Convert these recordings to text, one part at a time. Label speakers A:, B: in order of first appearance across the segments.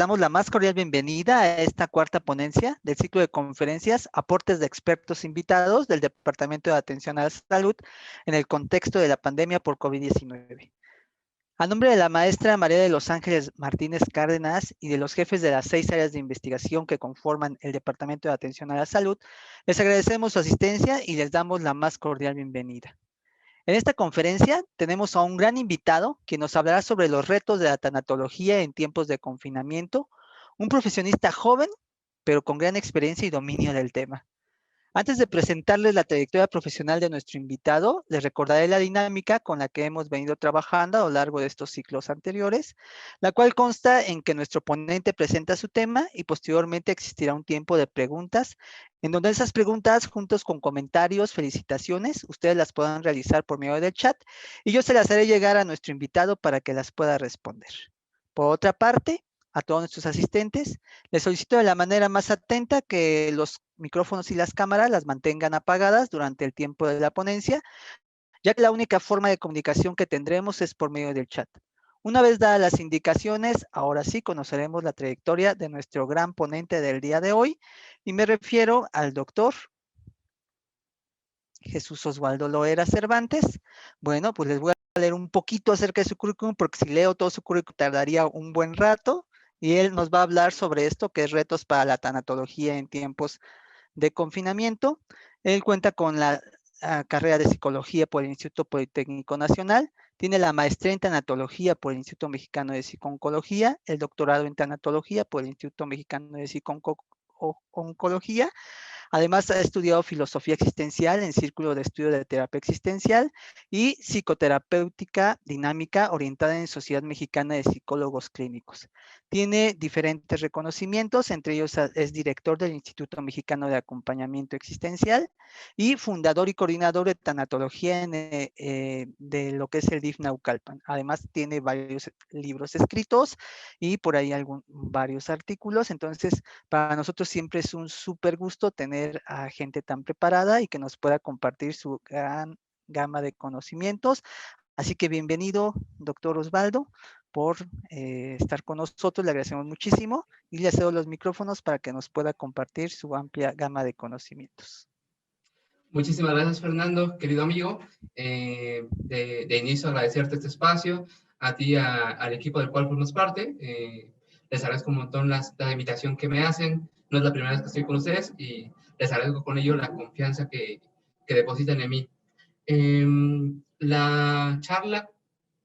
A: damos la más cordial bienvenida a esta cuarta ponencia del ciclo de conferencias Aportes de expertos invitados del Departamento de Atención a la Salud en el contexto de la pandemia por COVID-19. A nombre de la maestra María de los Ángeles Martínez Cárdenas y de los jefes de las 6 áreas de investigación que conforman el Departamento de Atención a la Salud, les agradecemos su asistencia y les damos la más cordial bienvenida. En esta conferencia tenemos a un gran invitado que nos hablará sobre los retos de la tanatología en tiempos de confinamiento, un profesionista joven, pero con gran experiencia y dominio del tema. Antes de presentarles la trayectoria profesional de nuestro invitado, les recordaré la dinámica con la que hemos venido trabajando a lo largo de estos ciclos anteriores, la cual consta en que nuestro ponente presenta su tema y posteriormente existirá un tiempo de preguntas, en donde esas preguntas, juntos con comentarios, felicitaciones, ustedes las puedan realizar por medio del chat y yo se las haré llegar a nuestro invitado para que las pueda responder. Por otra parte, a todos nuestros asistentes, les solicito de la manera más atenta que los micrófonos y las cámaras las mantengan apagadas durante el tiempo de la ponencia, ya que la única forma de comunicación que tendremos es por medio del chat. Una vez dadas las indicaciones, ahora sí conoceremos la trayectoria de nuestro gran ponente del día de hoy, y me refiero al doctor Jesús Osvaldo Loera Cervantes. Bueno, pues les voy a leer un poquito acerca de su currículum, porque si leo todo su currículum tardaría un buen rato, y él nos va a hablar sobre esto, que es retos para la tanatología en tiempos de confinamiento. Él cuenta con la carrera de psicología por el Instituto Politécnico Nacional, tiene la maestría en tanatología por el Instituto Mexicano de Psico-Oncología, el doctorado en tanatología por el Instituto Mexicano de Psico-Oncología. Además, ha estudiado filosofía existencial en Círculo de Estudio de Terapia Existencial y psicoterapéutica dinámica orientada en Sociedad Mexicana de Psicólogos Clínicos. Tiene diferentes reconocimientos, entre ellos es director del Instituto Mexicano de Acompañamiento Existencial y fundador y coordinador de tanatología de lo que es el DIF Naucalpan. Además, tiene varios libros escritos y por ahí varios artículos. Entonces, para nosotros siempre es un súper gusto tener a gente tan preparada y que nos pueda compartir su gran gama de conocimientos. Así que bienvenido, doctor Osvaldo, por estar con nosotros. Le agradecemos muchísimo y le cedo los micrófonos para que nos pueda compartir su amplia gama de conocimientos.
B: Muchísimas gracias, Fernando, querido amigo. De inicio, agradecerte este espacio, a ti, al equipo del cual formas parte. Les agradezco un montón la invitación que me hacen. No es la primera vez que estoy con ustedes y les agradezco con ello la confianza que depositan en mí. La charla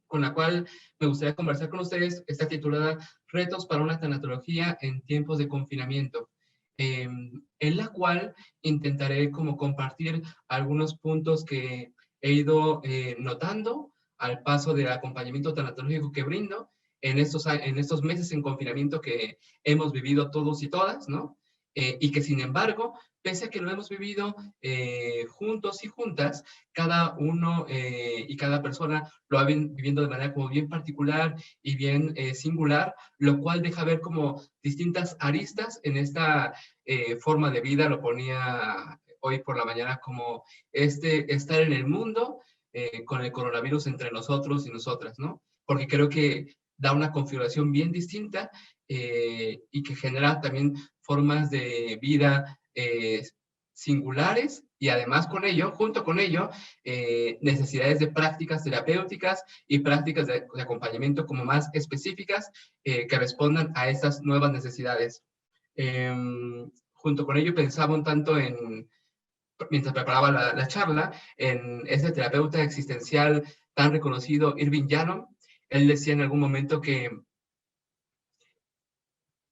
B: con la cual me gustaría conversar con ustedes está titulada Retos para una tanatología en tiempos de confinamiento, en la cual intentaré como compartir algunos puntos que he ido notando al paso del acompañamiento tanatológico que brindo en estos meses en confinamiento que hemos vivido todos y todas, ¿no? Y que sin embargo, pese a que lo hemos vivido juntos y juntas, cada uno y cada persona lo va viviendo de manera como bien particular y bien singular, lo cual deja ver como distintas aristas en esta forma de vida. Lo ponía hoy por la mañana como estar en el mundo con el coronavirus entre nosotros y nosotras, ¿no? Porque creo que da una configuración bien distinta y que genera también formas de vida singulares y además con ello, junto con ello, necesidades de prácticas terapéuticas y prácticas de acompañamiento como más específicas que respondan a estas nuevas necesidades. Junto con ello pensaba un tanto mientras preparaba la charla, en este terapeuta existencial tan reconocido, Irving Yalom. Él decía en algún momento que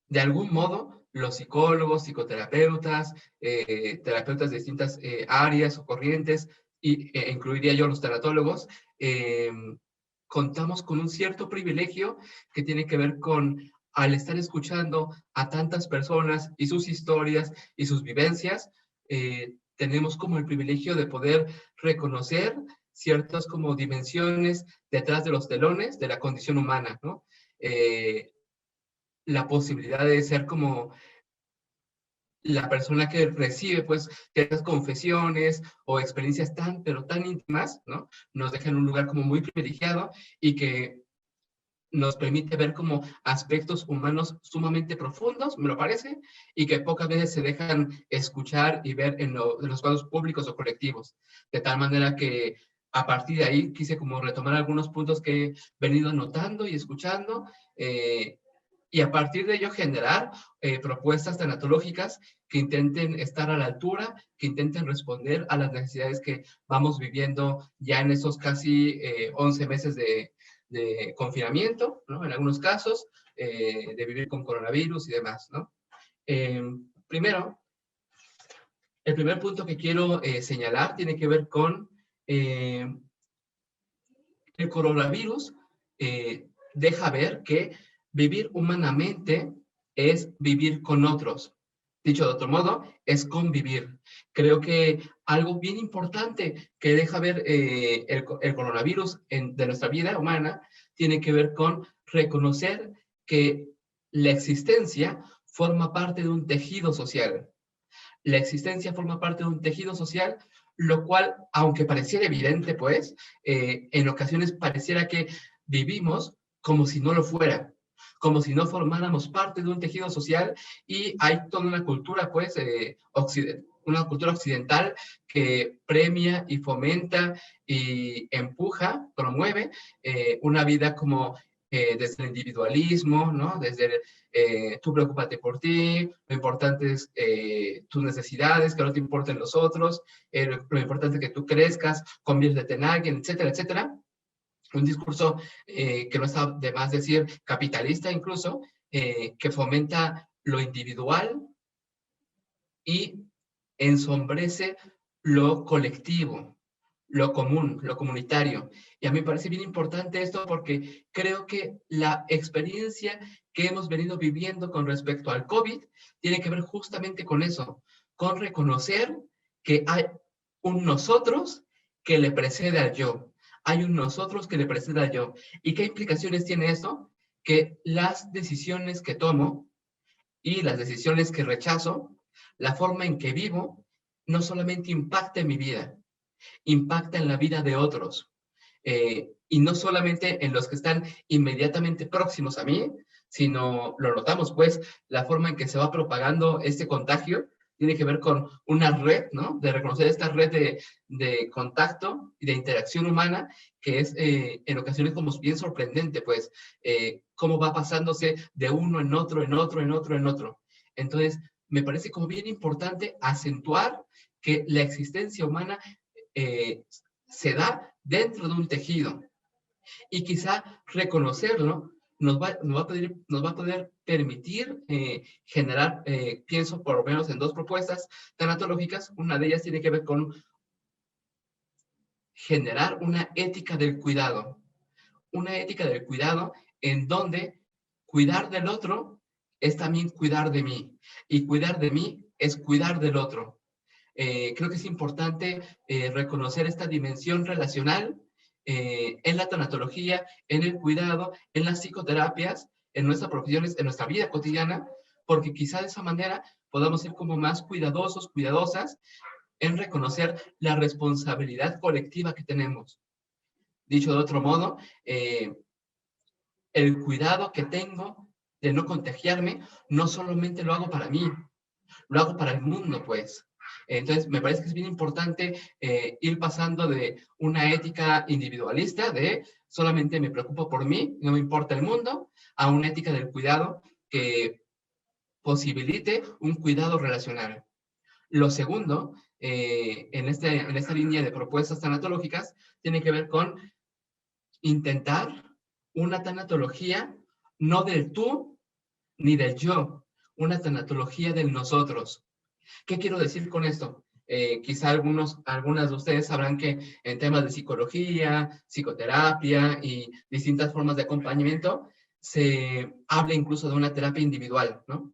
B: de algún modo los psicólogos, psicoterapeutas, terapeutas de distintas áreas o corrientes, incluiría yo los tanatólogos, contamos con un cierto privilegio que tiene que ver con, al estar escuchando a tantas personas y sus historias y sus vivencias, tenemos como el privilegio de poder reconocer ciertas como dimensiones detrás de los telones de la condición humana, ¿no? La posibilidad de ser como la persona que recibe, pues, esas confesiones o experiencias pero tan íntimas, ¿no? Nos deja en un lugar como muy privilegiado y que nos permite ver como aspectos humanos sumamente profundos, me lo parece, y que pocas veces se dejan escuchar y ver en los cuadros públicos o colectivos. De tal manera que a partir de ahí quise como retomar algunos puntos que he venido notando y escuchando, y a partir de ello generar propuestas tanatológicas que intenten estar a la altura, que intenten responder a las necesidades que vamos viviendo ya en esos casi 11 meses de confinamiento, ¿no? En algunos casos, de vivir con coronavirus y demás, ¿no? Primero, el primer punto que quiero señalar tiene que ver con el coronavirus. Deja ver que vivir humanamente es vivir con otros. Dicho de otro modo, es convivir. Creo que algo bien importante que deja ver el coronavirus de nuestra vida humana tiene que ver con reconocer que la existencia forma parte de un tejido social. La existencia forma parte de un tejido social, lo cual, aunque pareciera evidente, pues, en ocasiones pareciera que vivimos como si no lo fuera, como si no formáramos parte de un tejido social, y hay toda una cultura, pues, una cultura occidental que premia y fomenta y empuja, promueve una vida como desde el individualismo, ¿no? Desde tú preocúpate por ti, lo importante es tus necesidades, que no te importen los otros, lo importante es que tú crezcas, conviértete en alguien, etcétera, etcétera. Un discurso que no está de más decir capitalista incluso, que fomenta lo individual y ensombrece lo colectivo, lo común, lo comunitario. Y a mí me parece bien importante esto porque creo que la experiencia que hemos venido viviendo con respecto al COVID tiene que ver justamente con eso, con reconocer que hay un nosotros que le precede al yo. Hay un nosotros que le precede al yo. ¿Y qué implicaciones tiene eso? Que las decisiones que tomo y las decisiones que rechazo, la forma en que vivo, no solamente impacta en mi vida, impacta en la vida de otros. Y no solamente en los que están inmediatamente próximos a mí, sino lo notamos, pues, la forma en que se va propagando este contagio tiene que ver con una red, ¿no? De reconocer esta red de contacto y de interacción humana, que es en ocasiones como bien sorprendente, pues, cómo va pasándose de uno en otro, en otro, en otro, en otro. Entonces, me parece como bien importante acentuar que la existencia humana se da dentro de un tejido, y quizá reconocerlo nos va a poder permitir generar, pienso por lo menos en dos propuestas tanatológicas. Una de ellas tiene que ver con generar una ética del cuidado en donde cuidar del otro es también cuidar de mí, y cuidar de mí es cuidar del otro. Creo que es importante reconocer esta dimensión relacional en la tanatología, en el cuidado, en las psicoterapias, en nuestras profesiones, en nuestra vida cotidiana, porque quizá de esa manera podamos ser como más cuidadosos, cuidadosas, en reconocer la responsabilidad colectiva que tenemos. Dicho de otro modo, el cuidado que tengo de no contagiarme, no solamente lo hago para mí, lo hago para el mundo, pues. Entonces, me parece que es bien importante ir pasando de una ética individualista, de solamente me preocupo por mí, no me importa el mundo, a una ética del cuidado que posibilite un cuidado relacional. Lo segundo, en esta línea de propuestas tanatológicas, tiene que ver con intentar una tanatología no del tú ni del yo, una tanatología del nosotros. ¿Qué quiero decir con esto? Quizá algunas de ustedes sabrán que en temas de psicología, psicoterapia y distintas formas de acompañamiento, se habla incluso de una terapia individual, ¿no?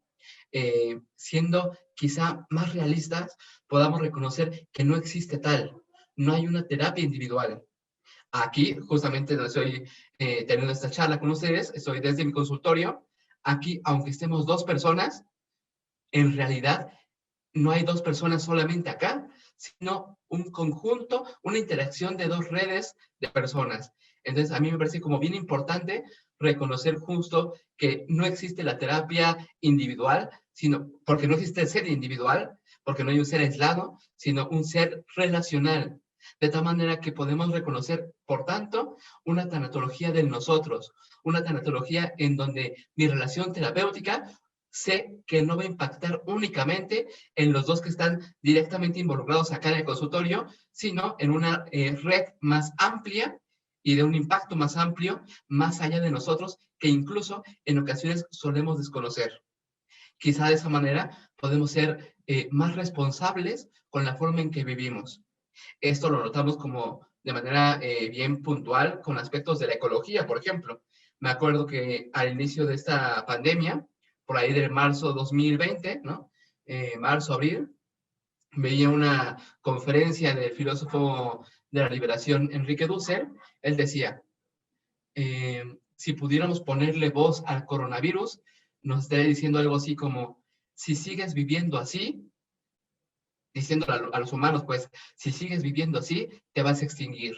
B: Siendo quizá más realistas, podamos reconocer que no existe tal, no hay una terapia individual. Aquí, justamente donde estoy teniendo esta charla con ustedes, estoy desde mi consultorio. Aquí, aunque estemos dos personas, en realidad no hay dos personas solamente acá, sino un conjunto, una interacción de dos redes de personas. Entonces, a mí me parece como bien importante reconocer justo que no existe la terapia individual, sino porque no existe el ser individual, porque no hay un ser aislado, sino un ser relacional. De tal manera que podemos reconocer, por tanto, una tanatología del nosotros, una tanatología en donde mi relación terapéutica sé que no va a impactar únicamente en los dos que están directamente involucrados acá en el consultorio, sino en una red más amplia y de un impacto más amplio, más allá de nosotros, que incluso en ocasiones solemos desconocer. Quizá de esa manera podemos ser más responsables con la forma en que vivimos. Esto lo notamos como de manera bien puntual con aspectos de la ecología, por ejemplo. Me acuerdo que al inicio de esta pandemia, por ahí de marzo 2020, ¿no? Marzo, abril, veía una conferencia del filósofo de la liberación Enrique Dussel. Él decía, si pudiéramos ponerle voz al coronavirus, nos estaría diciendo algo así como, si sigues viviendo así, diciéndole a los humanos, pues, si sigues viviendo así, te vas a extinguir,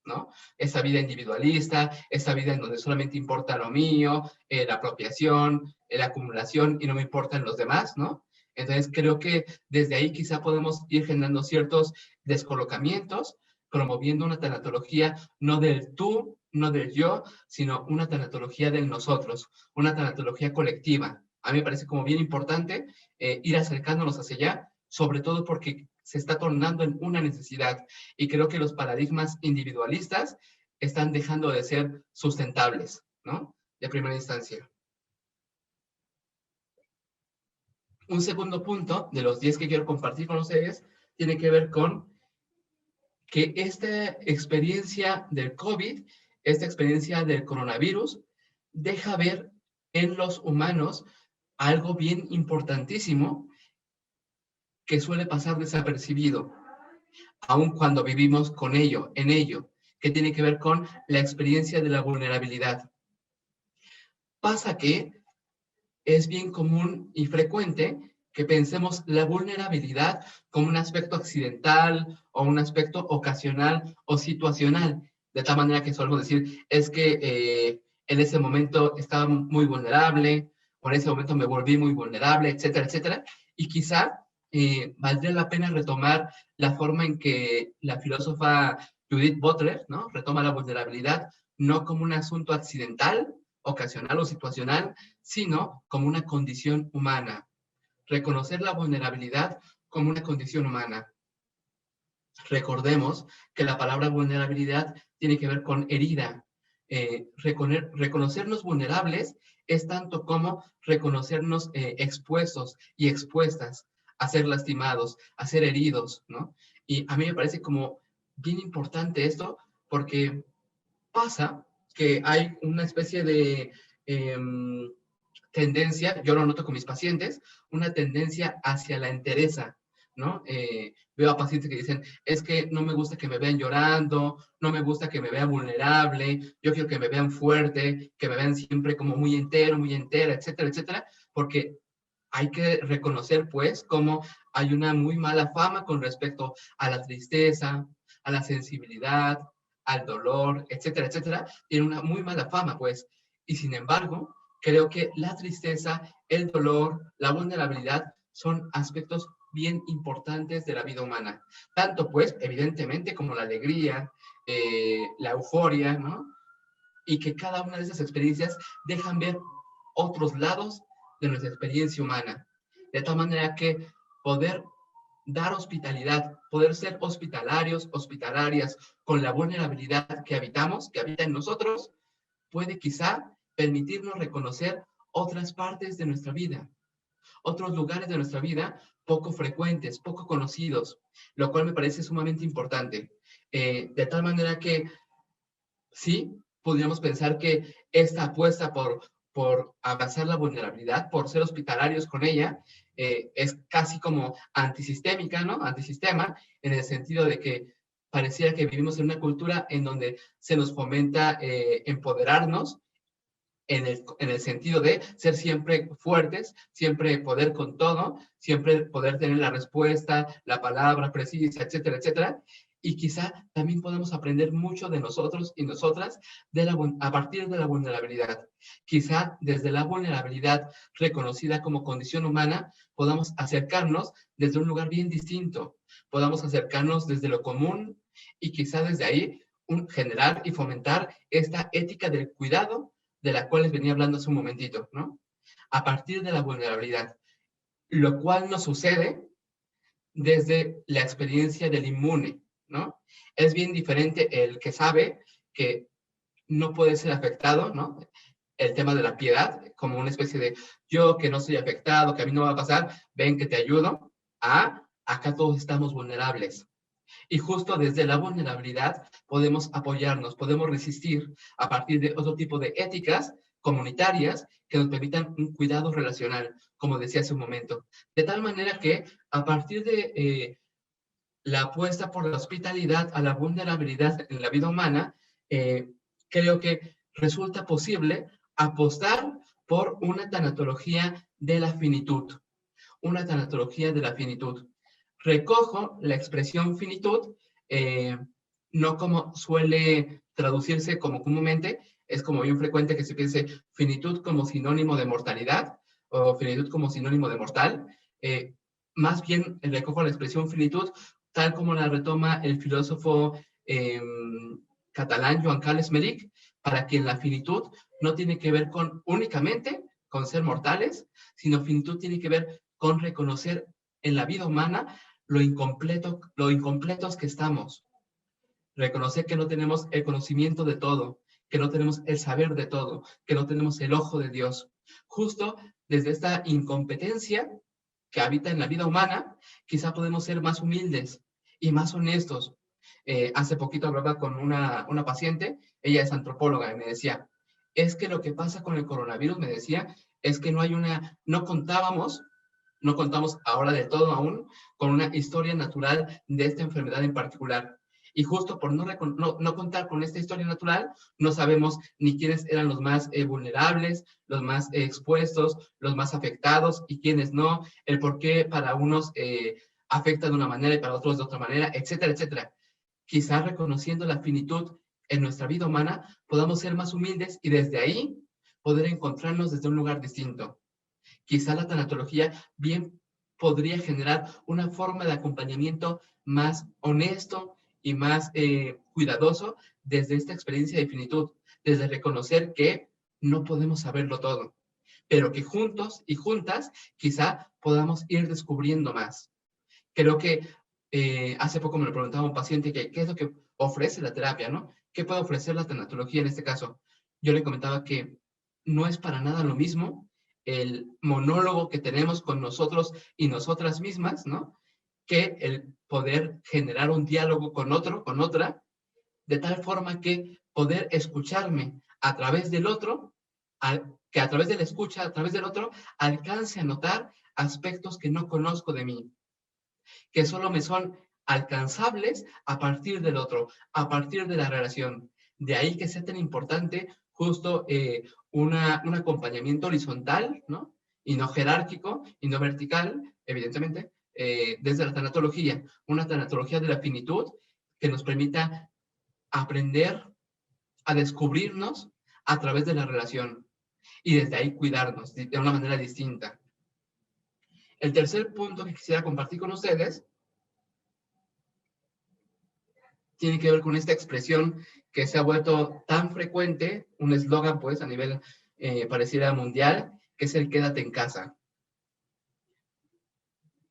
B: ¿no? Esa vida individualista, esa vida en donde solamente importa lo mío, la apropiación, la acumulación y no me importan los demás, ¿no? Entonces creo que desde ahí quizá podemos ir generando ciertos descolocamientos, promoviendo una tanatología no del tú, no del yo, sino una tanatología del nosotros, una tanatología colectiva. A mí me parece como bien importante ir acercándonos hacia allá, sobre todo porque se está tornando en una necesidad. Y creo que los paradigmas individualistas están dejando de ser sustentables, ¿no? De primera instancia. Un segundo punto de los 10 que quiero compartir con ustedes tiene que ver con que esta experiencia del COVID, esta experiencia del coronavirus, deja ver en los humanos algo bien importantísimo que suele pasar desapercibido, aun cuando vivimos con ello, en ello, que tiene que ver con la experiencia de la vulnerabilidad. Pasa que es bien común y frecuente que pensemos la vulnerabilidad como un aspecto accidental o un aspecto ocasional o situacional, de tal manera que solemos decir, es que en ese momento estaba muy vulnerable, o en ese momento me volví muy vulnerable, etcétera, etcétera, y quizá valdría la pena retomar la forma en que la filósofa Judith Butler, ¿no? Retoma la vulnerabilidad no como un asunto accidental, ocasional o situacional, sino como una condición humana. Reconocer la vulnerabilidad como una condición humana. Recordemos que la palabra vulnerabilidad tiene que ver con herida. Reconocernos vulnerables es tanto como reconocernos expuestos y expuestas a ser lastimados, a ser heridos, ¿no? Y a mí me parece como bien importante esto porque pasa que hay una especie de tendencia, yo lo noto con mis pacientes, una tendencia hacia la entereza, ¿no? Veo a pacientes que dicen, es que no me gusta que me vean llorando, no me gusta que me vean vulnerable, yo quiero que me vean fuerte, que me vean siempre como muy entero, muy entera, etcétera, etcétera, porque hay que reconocer, pues, cómo hay una muy mala fama con respecto a la tristeza, a la sensibilidad, al dolor, etcétera, etcétera. Tiene una muy mala fama, pues. Y sin embargo, creo que la tristeza, el dolor, la vulnerabilidad son aspectos bien importantes de la vida humana. Tanto, pues, evidentemente, como la alegría, la euforia, ¿no? Y que cada una de esas experiencias dejan ver otros lados de nuestra experiencia humana. De tal manera que poder dar hospitalidad, poder ser hospitalarios, hospitalarias con la vulnerabilidad que habitamos, que habita en nosotros, puede quizá permitirnos reconocer otras partes de nuestra vida, otros lugares de nuestra vida poco frecuentes, poco conocidos, lo cual me parece sumamente importante. De tal manera que sí, podríamos pensar que esta apuesta por abrazar la vulnerabilidad, por ser hospitalarios con ella, es casi como antisistémica, ¿no? Antisistema, en el sentido de que pareciera que vivimos en una cultura en donde se nos fomenta empoderarnos en el sentido de ser siempre fuertes, siempre poder con todo, siempre poder tener la respuesta, la palabra precisa, etcétera, etcétera. Y quizá también podemos aprender mucho de nosotros y nosotras a partir de la vulnerabilidad. Quizá desde la vulnerabilidad reconocida como condición humana, podamos acercarnos desde un lugar bien distinto, podamos acercarnos desde lo común y quizá desde ahí generar y fomentar esta ética del cuidado de la cual les venía hablando hace un momentito, ¿no? A partir de la vulnerabilidad, lo cual nos sucede desde la experiencia del inmune, ¿no? Es bien diferente el que sabe que no puede ser afectado, ¿no? El tema de la piedad, como una especie de yo que no soy afectado, que a mí no va a pasar, ven que te ayudo, acá todos estamos vulnerables. Y justo desde la vulnerabilidad podemos apoyarnos, podemos resistir a partir de otro tipo de éticas comunitarias que nos permitan un cuidado relacional, como decía hace un momento. De tal manera que a partir de la apuesta por la hospitalidad a la vulnerabilidad en la vida humana, creo que resulta posible apostar por una tanatología de la finitud. Una tanatología de la finitud. Recojo la expresión finitud, no como suele traducirse como comúnmente, es como bien frecuente que se piense finitud como sinónimo de mortalidad o finitud como sinónimo de mortal. Más bien recojo la expresión finitud tal como la retoma el filósofo catalán Joan Carles Meric, para quien la finitud no tiene que ver únicamente con ser mortales, sino finitud tiene que ver con reconocer en la vida humana lo incompletos que estamos. Reconocer que no tenemos el conocimiento de todo, que no tenemos el saber de todo, que no tenemos el ojo de Dios. Justo desde esta incompetencia que habita en la vida humana, quizá podemos ser más humildes y más honestos. Hace poquito hablaba con una paciente, ella es antropóloga, y me decía, es que lo que pasa con el coronavirus, me decía, es que no contamos ahora de todo aún con una historia natural de esta enfermedad en particular. Y justo por no contar con esta historia natural, no sabemos ni quiénes eran los más vulnerables, los más expuestos, los más afectados y quiénes no, el por qué para unos afecta de una manera y para otros de otra manera, etcétera, etcétera. Quizás reconociendo la finitud en nuestra vida humana, podamos ser más humildes y desde ahí poder encontrarnos desde un lugar distinto. Quizá la tanatología bien podría generar una forma de acompañamiento más honesto y más cuidadoso desde esta experiencia de finitud, desde reconocer que no podemos saberlo todo, pero que juntos y juntas quizá podamos ir descubriendo más. Creo que hace poco me lo preguntaba un paciente que qué es lo que ofrece la terapia, ¿no? ¿Qué puede ofrecer la tanatología en este caso? Yo le comentaba que no es para nada lo mismo el monólogo que tenemos con nosotros y nosotras mismas, ¿no? Que el poder generar un diálogo con otro, con otra, de tal forma que poder escucharme a través del otro, que a través de la escucha, a través del otro, alcance a notar aspectos que no conozco de mí, que solo me son alcanzables a partir del otro, a partir de la relación. De ahí que sea tan importante justo un acompañamiento horizontal, ¿no? Y no jerárquico, y no vertical, evidentemente, desde la tanatología. Una tanatología de la finitud que nos permita aprender a descubrirnos a través de la relación y desde ahí cuidarnos de una manera distinta. El tercer punto que quisiera compartir con ustedes tiene que ver con esta expresión que se ha vuelto tan frecuente, un eslogan pues a nivel pareciera mundial, que es el quédate en casa.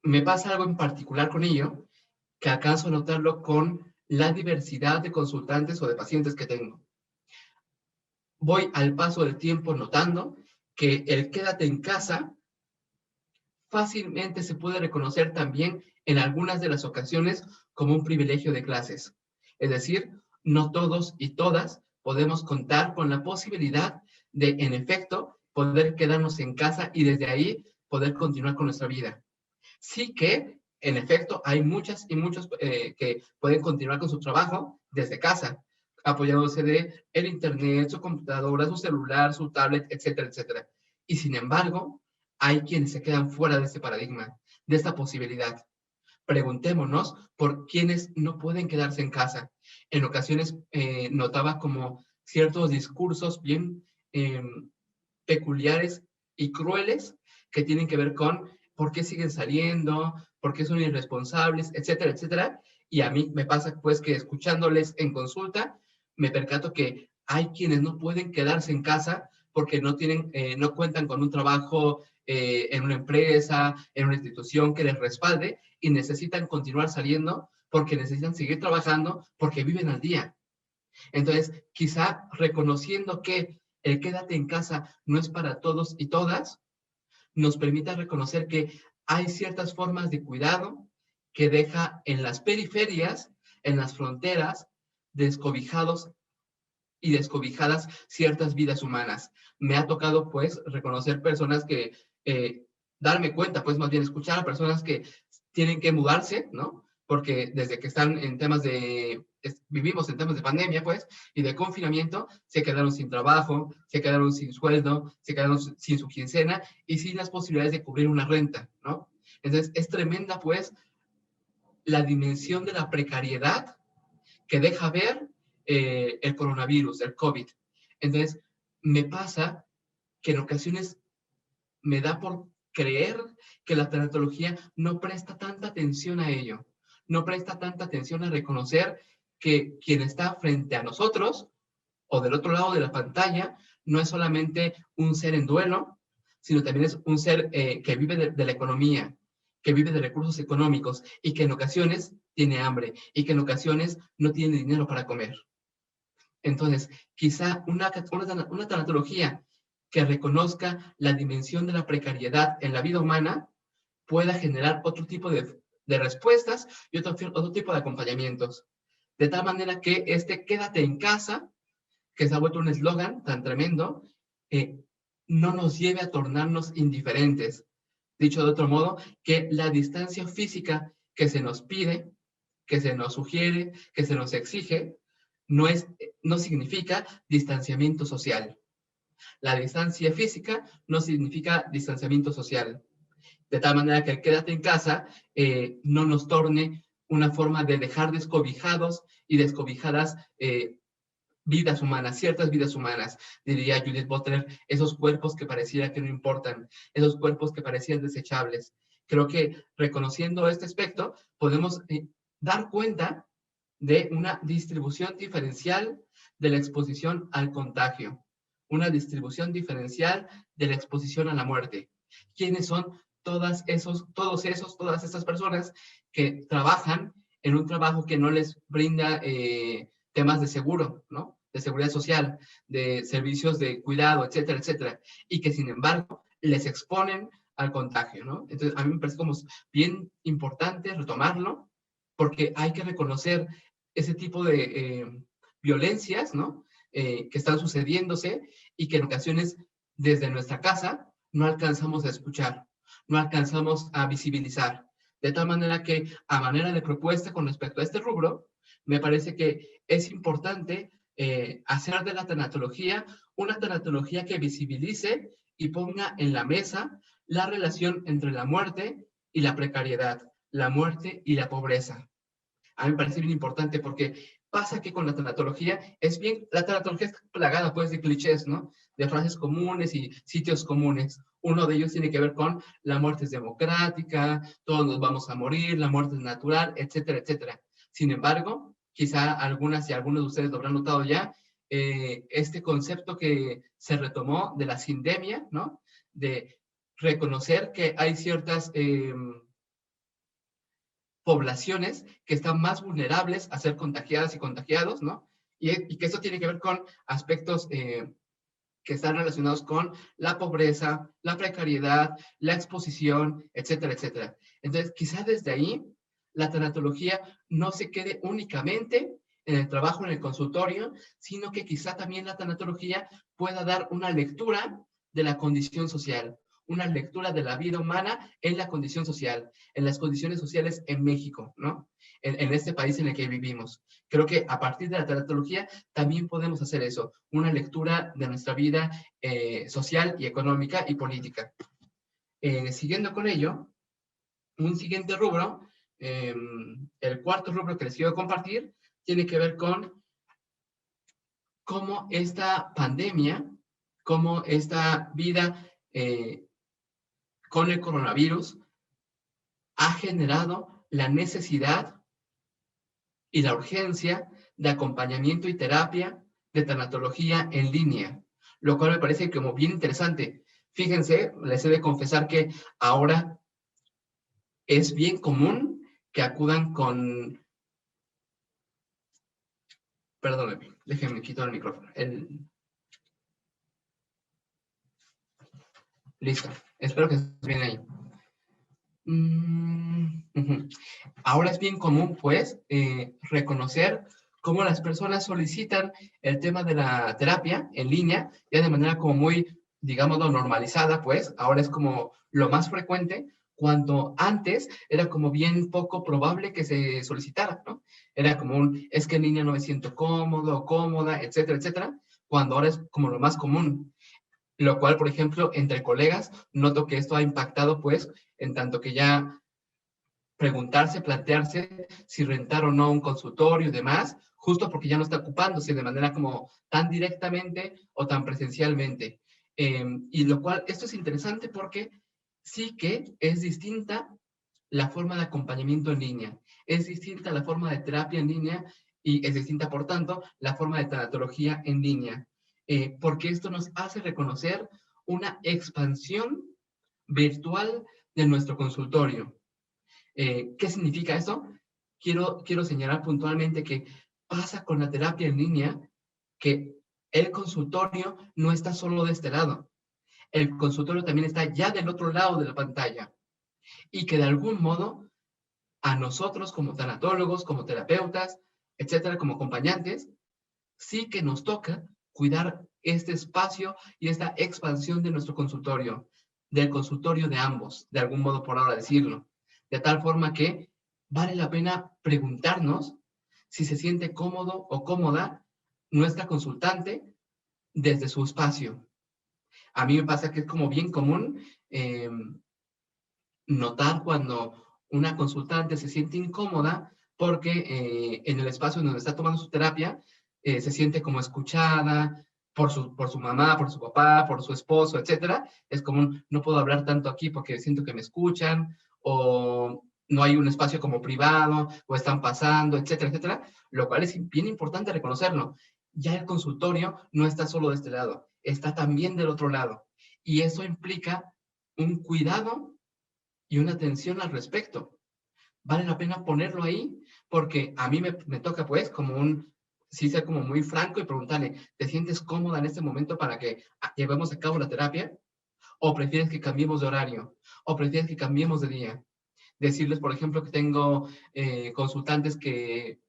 B: Me pasa algo en particular con ello, que alcanzo a notarlo con la diversidad de consultantes o de pacientes que tengo. Voy al paso del tiempo notando que el quédate en casa fácilmente se puede reconocer también en algunas de las ocasiones como un privilegio de clases. Es decir, no todos y todas podemos contar con la posibilidad de, en efecto, poder quedarnos en casa y desde ahí poder continuar con nuestra vida. Sí que, en efecto, hay muchas y muchos que pueden continuar con su trabajo desde casa. apoyándose de el internet, su computadora, su celular, su tablet, etcétera, etcétera. Y sin embargo, hay quienes se quedan fuera de este paradigma, de esta posibilidad. Preguntémonos por quienes no pueden quedarse en casa. En ocasiones notaba como ciertos discursos bien peculiares y crueles que tienen que ver con por qué siguen saliendo, por qué son irresponsables, etcétera, etcétera. Y a mí me pasa pues que escuchándoles en consulta, me percato que hay quienes no pueden quedarse en casa porque no tienen, no cuentan con un trabajo en una empresa, en una institución que les respalde y necesitan continuar saliendo porque necesitan seguir trabajando porque viven al día. Entonces, quizá reconociendo que el quédate en casa no es para todos y todas, nos permita reconocer que hay ciertas formas de cuidado que deja en las periferias, en las fronteras, descobijados y descobijadas ciertas vidas humanas. Me ha tocado, pues, reconocer personas que, darme cuenta, pues, más bien escuchar a personas que tienen que mudarse, ¿no? Porque desde que están en temas de, vivimos en temas de pandemia, pues, y de confinamiento, se quedaron sin trabajo, se quedaron sin sueldo, se quedaron sin su quincena y sin las posibilidades de cubrir una renta, ¿no? Entonces, es tremenda, pues, la dimensión de la precariedad que deja ver el coronavirus, el COVID. Entonces, me pasa que en ocasiones me da por creer que la tanatología no presta tanta atención a ello, no presta tanta atención a reconocer que quien está frente a nosotros o del otro lado de la pantalla no es solamente un ser en duelo, sino también es un ser que vive de la economía, que vive de recursos económicos y que en ocasiones tiene hambre y que en ocasiones no tiene dinero para comer. Entonces, quizá una tanatología que reconozca la dimensión de la precariedad en la vida humana pueda generar otro tipo de respuestas y otro tipo de acompañamientos. De tal manera que este quédate en casa, que se ha vuelto un eslogan tan tremendo, no nos lleve a tornarnos indiferentes. Dicho de otro modo, que la distancia física que se nos pide, que se nos sugiere, que se nos exige, no significa distanciamiento social. La distancia física no significa distanciamiento social. De tal manera que el quédate en casa no nos torne una forma de dejar descobijados y descobijadas vidas humanas, ciertas vidas humanas, diría Judith Butler, esos cuerpos que pareciera que no importan, esos cuerpos que parecían desechables. Creo que reconociendo este aspecto, podemos dar cuenta de una distribución diferencial de la exposición al contagio, una distribución diferencial de la exposición a la muerte. ¿Quiénes son todas esas personas que trabajan en un trabajo que no les brinda temas de seguro, ¿no? De seguridad social, de servicios de cuidado, etcétera, etcétera, y que sin embargo les exponen al contagio, ¿no? Entonces, a mí me parece como bien importante retomarlo, porque hay que reconocer ese tipo de violencias, ¿no? Que están sucediéndose y que en ocasiones desde nuestra casa no alcanzamos a escuchar, no alcanzamos a visibilizar. De tal manera que a manera de propuesta con respecto a este rubro, me parece que es importante hacer de la tanatología una tanatología que visibilice y ponga en la mesa la relación entre la muerte y la precariedad, la muerte y la pobreza. A mí me parece bien importante porque pasa que con la tanatología la tanatología está plagada pues de clichés, ¿no? De frases comunes y sitios comunes. Uno de ellos tiene que ver con la muerte es democrática, todos nos vamos a morir, la muerte es natural, etcétera, etcétera. Sin embargo, quizá algunas y algunos de ustedes lo habrán notado ya, este concepto que se retomó de la sindemia, ¿no? De reconocer que hay ciertas poblaciones que están más vulnerables a ser contagiadas y contagiados, ¿no? Y que eso tiene que ver con aspectos que están relacionados con la pobreza, la precariedad, la exposición, etcétera, etcétera. Entonces, quizá desde ahí la tanatología no se quede únicamente en el trabajo en el consultorio, sino que quizá también la tanatología pueda dar una lectura de la condición social, una lectura de la vida humana en la condición social, en las condiciones sociales en México, ¿no? En este país en el que vivimos. Creo que a partir de la tanatología también podemos hacer eso, una lectura de nuestra vida social y económica y política. Siguiendo con ello, un siguiente rubro, el cuarto rubro que les quiero compartir, tiene que ver con cómo esta pandemia, cómo esta vida con el coronavirus ha generado la necesidad y la urgencia de acompañamiento y terapia de tanatología en línea, lo cual me parece como bien interesante. Fíjense, les he de confesar que ahora es bien común que acudan con... Perdónenme, déjenme quitar el micrófono. Listo, espero que esté bien ahí. Ahora es bien común, pues, reconocer cómo las personas solicitan el tema de la terapia en línea, ya de manera como muy, digámoslo, normalizada, pues, ahora es como lo más frecuente, cuando antes era como bien poco probable que se solicitara, ¿no? Era como es que en línea no me siento cómodo, cómoda, etcétera, etcétera, cuando ahora es como lo más común. Lo cual, por ejemplo, entre colegas, noto que esto ha impactado, pues, en tanto que ya preguntarse, plantearse si rentar o no un consultorio y demás, justo porque ya no está ocupándose de manera como tan directamente o tan presencialmente. Y lo cual, esto es interesante porque sí que es distinta la forma de acompañamiento en línea, es distinta la forma de terapia en línea y es distinta, por tanto, la forma de tanatología en línea, porque esto nos hace reconocer una expansión virtual de nuestro consultorio. ¿Qué significa eso? Quiero señalar puntualmente que pasa con la terapia en línea que el consultorio no está solo de este lado. El consultorio también está ya del otro lado de la pantalla. Y que de algún modo a nosotros como tanatólogos, como terapeutas, etcétera, como acompañantes, sí que nos toca cuidar este espacio y esta expansión de nuestro consultorio, del consultorio de ambos, de algún modo por ahora decirlo. De tal forma que vale la pena preguntarnos si se siente cómodo o cómoda nuestra consultante desde su espacio. A mí me pasa que es como bien común notar cuando una consultante se siente incómoda porque en el espacio donde está tomando su terapia se siente como escuchada por su mamá, por su papá, por su esposo, etcétera. Es como no puedo hablar tanto aquí porque siento que me escuchan, o no hay un espacio como privado, o están pasando, etcétera, etcétera, lo cual es bien importante reconocerlo. Ya el consultorio no está solo de este lado, está también del otro lado. Y eso implica un cuidado y una atención al respecto. Vale la pena ponerlo ahí porque a mí me toca pues como sí ser como muy franco y preguntarle, ¿te sientes cómoda en este momento para que llevemos a cabo la terapia? ¿O prefieres que cambiemos de horario? ¿O prefieres que cambiemos de día? Decirles, por ejemplo, que tengo consultantes que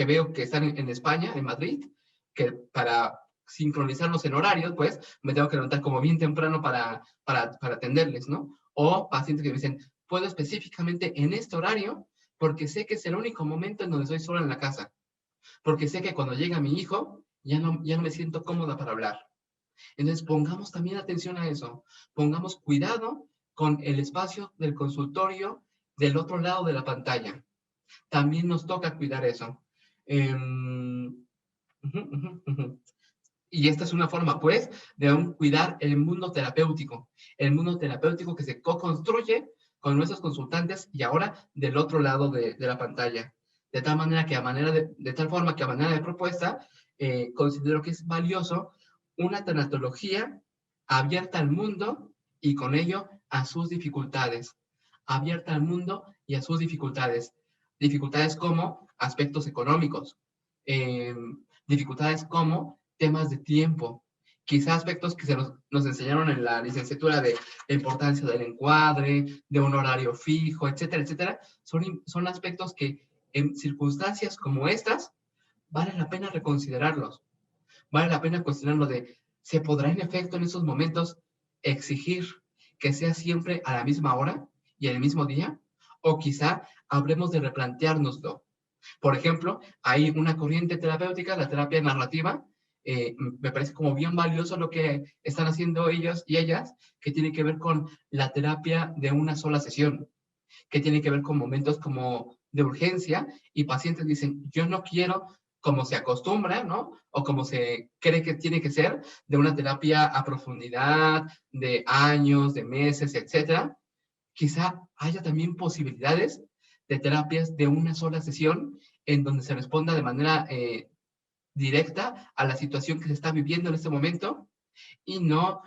B: veo que están en España, en Madrid, que para sincronizarnos en horarios, pues me tengo que levantar como bien temprano para atenderles, ¿no? O pacientes que me dicen, puedo específicamente en este horario porque sé que es el único momento en donde estoy sola en la casa, porque sé que cuando llega mi hijo ya no me siento cómoda para hablar. Entonces pongamos también atención a eso, pongamos cuidado con el espacio del consultorio del otro lado de la pantalla. También nos toca cuidar eso. Y esta es una forma, pues, de cuidar el mundo terapéutico que se co-construye con nuestros consultantes y ahora del otro lado de la pantalla. De tal manera que de tal forma que a manera de propuesta, considero que es valioso una tanatología abierta al mundo y con ello a sus dificultades. Abierta al mundo y a sus dificultades. Dificultades como aspectos económicos, dificultades como temas de tiempo, quizá aspectos que nos enseñaron en la licenciatura de la importancia del encuadre, de un horario fijo, etcétera, etcétera, son aspectos que en circunstancias como estas vale la pena reconsiderarlos, vale la pena cuestionarlo de, ¿se podrá en efecto en esos momentos exigir que sea siempre a la misma hora y en el mismo día, o quizá habremos de replanteárnoslo. Por ejemplo, hay una corriente terapéutica, la terapia narrativa, me parece como bien valioso lo que están haciendo ellos y ellas, que tiene que ver con la terapia de una sola sesión, que tiene que ver con momentos como de urgencia, y pacientes dicen, yo no quiero, como se acostumbra, ¿no? O como se cree que tiene que ser, de una terapia a profundidad, de años, de meses, etcétera. Quizá haya también posibilidades de terapias de una sola sesión en donde se responda de manera directa a la situación que se está viviendo en este momento, y no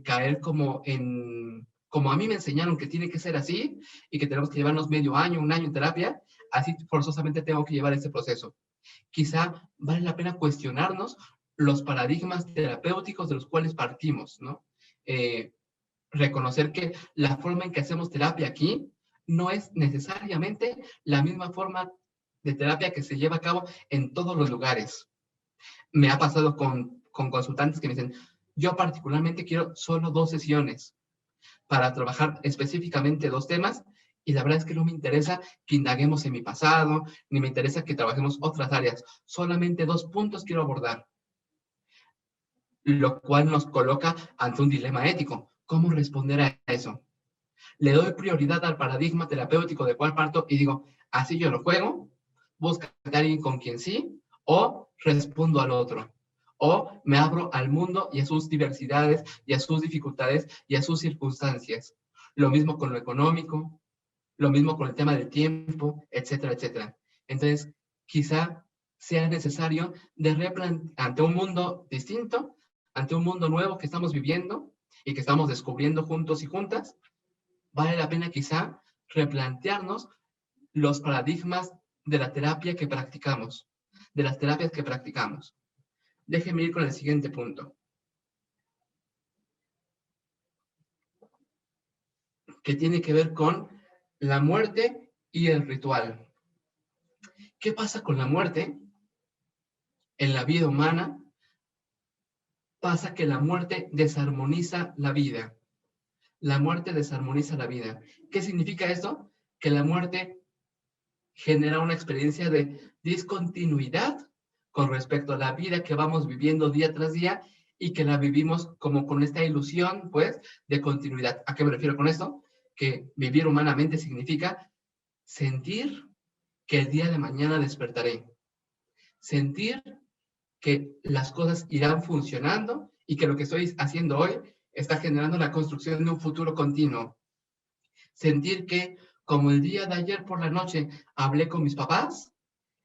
B: caer como a mí me enseñaron que tiene que ser así y que tenemos que llevarnos medio año, un año en terapia, así forzosamente tengo que llevar ese proceso. Quizá vale la pena cuestionarnos los paradigmas terapéuticos de los cuales partimos, ¿no? Reconocer que la forma en que hacemos terapia aquí no es necesariamente la misma forma de terapia que se lleva a cabo en todos los lugares. Me ha pasado con consultantes que me dicen, yo particularmente quiero solo 2 sesiones para trabajar específicamente 2 temas, y la verdad es que no me interesa que indaguemos en mi pasado, ni me interesa que trabajemos otras áreas, solamente 2 puntos quiero abordar, lo cual nos coloca ante un dilema ético. ¿Cómo responder a eso? Le doy prioridad al paradigma terapéutico de cual parto y digo, así yo lo juego, busca a alguien con quien sí, o respondo al otro, o me abro al mundo y a sus diversidades, y a sus dificultades, y a sus circunstancias. Lo mismo con lo económico, lo mismo con el tema del tiempo, etcétera, etcétera. Entonces, quizá sea necesario ante un mundo distinto, ante un mundo nuevo que estamos viviendo y que estamos descubriendo juntos y juntas, vale la pena quizá replantearnos los paradigmas de la terapia que practicamos, de las terapias que practicamos. Déjenme ir con el siguiente punto, que tiene que ver con la muerte y el ritual. ¿Qué pasa con la muerte? En la vida humana pasa que la muerte desarmoniza la vida. La muerte desarmoniza la vida. ¿Qué significa esto? Que la muerte genera una experiencia de discontinuidad con respecto a la vida que vamos viviendo día tras día, y que la vivimos como con esta ilusión, pues, de continuidad. ¿A qué me refiero con esto? Que vivir humanamente significa sentir que el día de mañana despertaré, sentir que las cosas irán funcionando y que lo que estoy haciendo hoy está generando la construcción de un futuro continuo. Sentir que, como el día de ayer por la noche hablé con mis papás,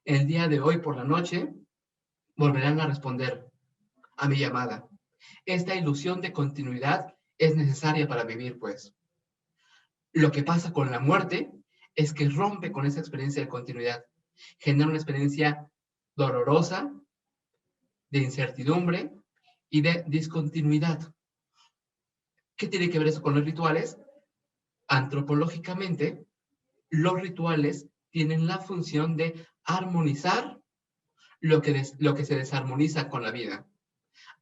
B: el día de hoy por la noche volverán a responder a mi llamada. Esta ilusión de continuidad es necesaria para vivir, pues. Lo que pasa con la muerte es que rompe con esa experiencia de continuidad. Genera una experiencia dolorosa, de incertidumbre y de discontinuidad. ¿Qué tiene que ver eso con los rituales? Antropológicamente, los rituales tienen la función de armonizar lo que se desarmoniza con la vida.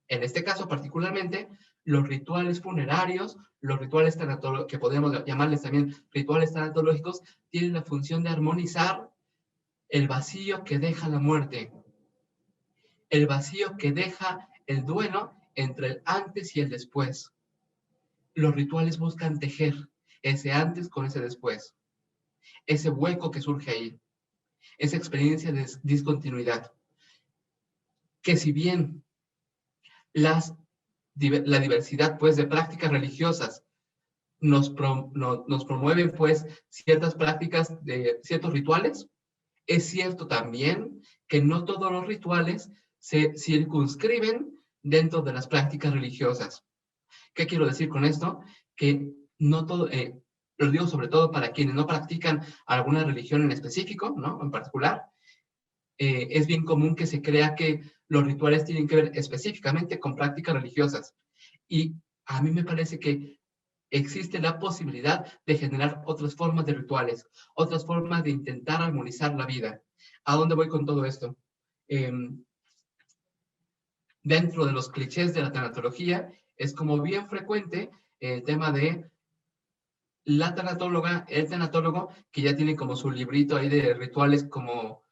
B: En este caso particularmente, los rituales funerarios, los rituales que podemos llamarles también rituales tanatológicos, tienen la función de armonizar el vacío que deja la muerte, el vacío que deja el duelo entre el antes y el después. Los rituales buscan tejer ese antes con ese después, ese hueco que surge ahí, esa experiencia de discontinuidad, que si bien la diversidad, pues, de prácticas religiosas nos promueven, pues, ciertas prácticas de ciertos rituales, es cierto también que no todos los rituales se circunscriben dentro de las prácticas religiosas. ¿Qué quiero decir con esto? Que no todo, lo digo sobre todo para quienes no practican alguna religión en específico, ¿no? En particular, es bien común que se crea que los rituales tienen que ver específicamente con prácticas religiosas. Y a mí me parece que existe la posibilidad de generar otras formas de rituales, otras formas de intentar armonizar la vida. ¿A dónde voy con todo esto? Dentro de los clichés de la tanatología, es como bien frecuente el tema de la tanatóloga, el tanatólogo, que ya tiene como su librito ahí de rituales como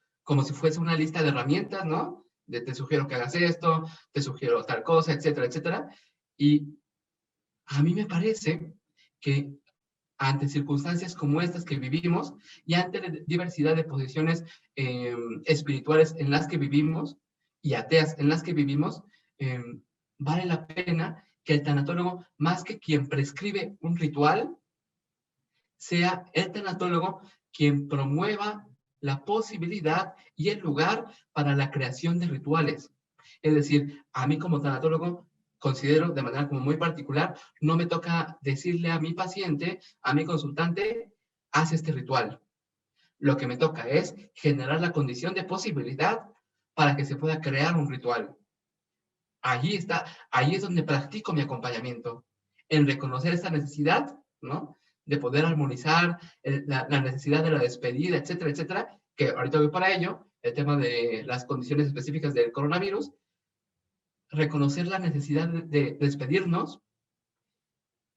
B: si fuese una lista de herramientas, ¿no? De te sugiero que hagas esto, te sugiero tal cosa, etcétera, etcétera. Y a mí me parece que ante circunstancias como estas que vivimos y ante la diversidad de posiciones espirituales en las que vivimos y ateas en las que vivimos, eh, vale la pena que el tanatólogo, más que quien prescribe un ritual, sea el tanatólogo quien promueva la posibilidad y el lugar para la creación de rituales. Es decir, a mí como tanatólogo considero de manera como muy particular, no me toca decirle a mi paciente, a mi consultante, haz este ritual. Lo que me toca es generar la condición de posibilidad para que se pueda crear un ritual. Ahí es donde practico mi acompañamiento, en reconocer esta necesidad, ¿no? De poder armonizar la necesidad de la despedida, etcétera, etcétera, que ahorita voy para ello, el tema de las condiciones específicas del coronavirus, reconocer la necesidad de despedirnos,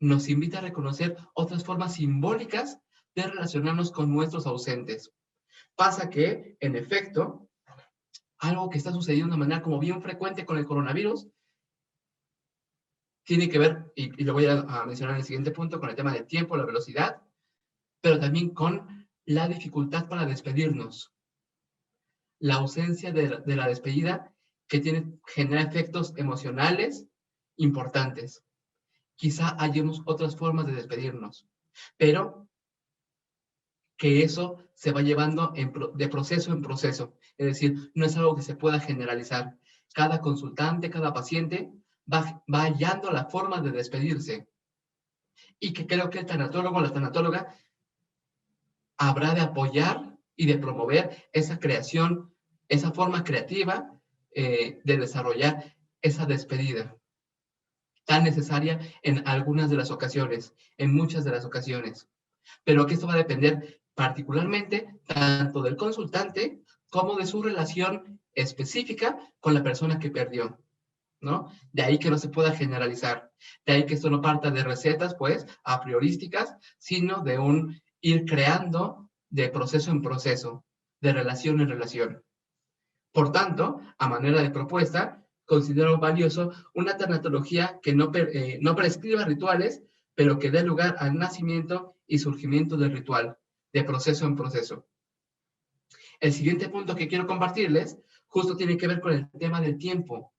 B: nos invita a reconocer otras formas simbólicas de relacionarnos con nuestros ausentes. Pasa que, en efecto, algo que está sucediendo de una manera como bien frecuente con el coronavirus, tiene que ver, y lo voy a mencionar en el siguiente punto, con el tema del tiempo, la velocidad, pero también con la dificultad para despedirnos. La ausencia de la despedida que genera efectos emocionales importantes. Quizá hallemos otras formas de despedirnos, pero que eso se va llevando de proceso en proceso. Es decir, no es algo que se pueda generalizar. Cada consultante, cada paciente va hallando la forma de despedirse. Y que creo que el tanatólogo o la tanatóloga habrá de apoyar y de promover esa creación, esa forma creativa de desarrollar esa despedida tan necesaria en algunas de las ocasiones, en muchas de las ocasiones. Pero que esto va a depender particularmente tanto del consultante como de su relación específica con la persona que perdió, ¿no? De ahí que no se pueda generalizar, de ahí que esto no parta de recetas, pues, a priorísticas, sino de un ir creando de proceso en proceso, de relación en relación. Por tanto, a manera de propuesta, considero valioso una tanatología que no prescriba rituales, pero que dé lugar al nacimiento y surgimiento del ritual, de proceso en proceso. El siguiente punto que quiero compartirles justo tiene que ver con el tema del tiempo,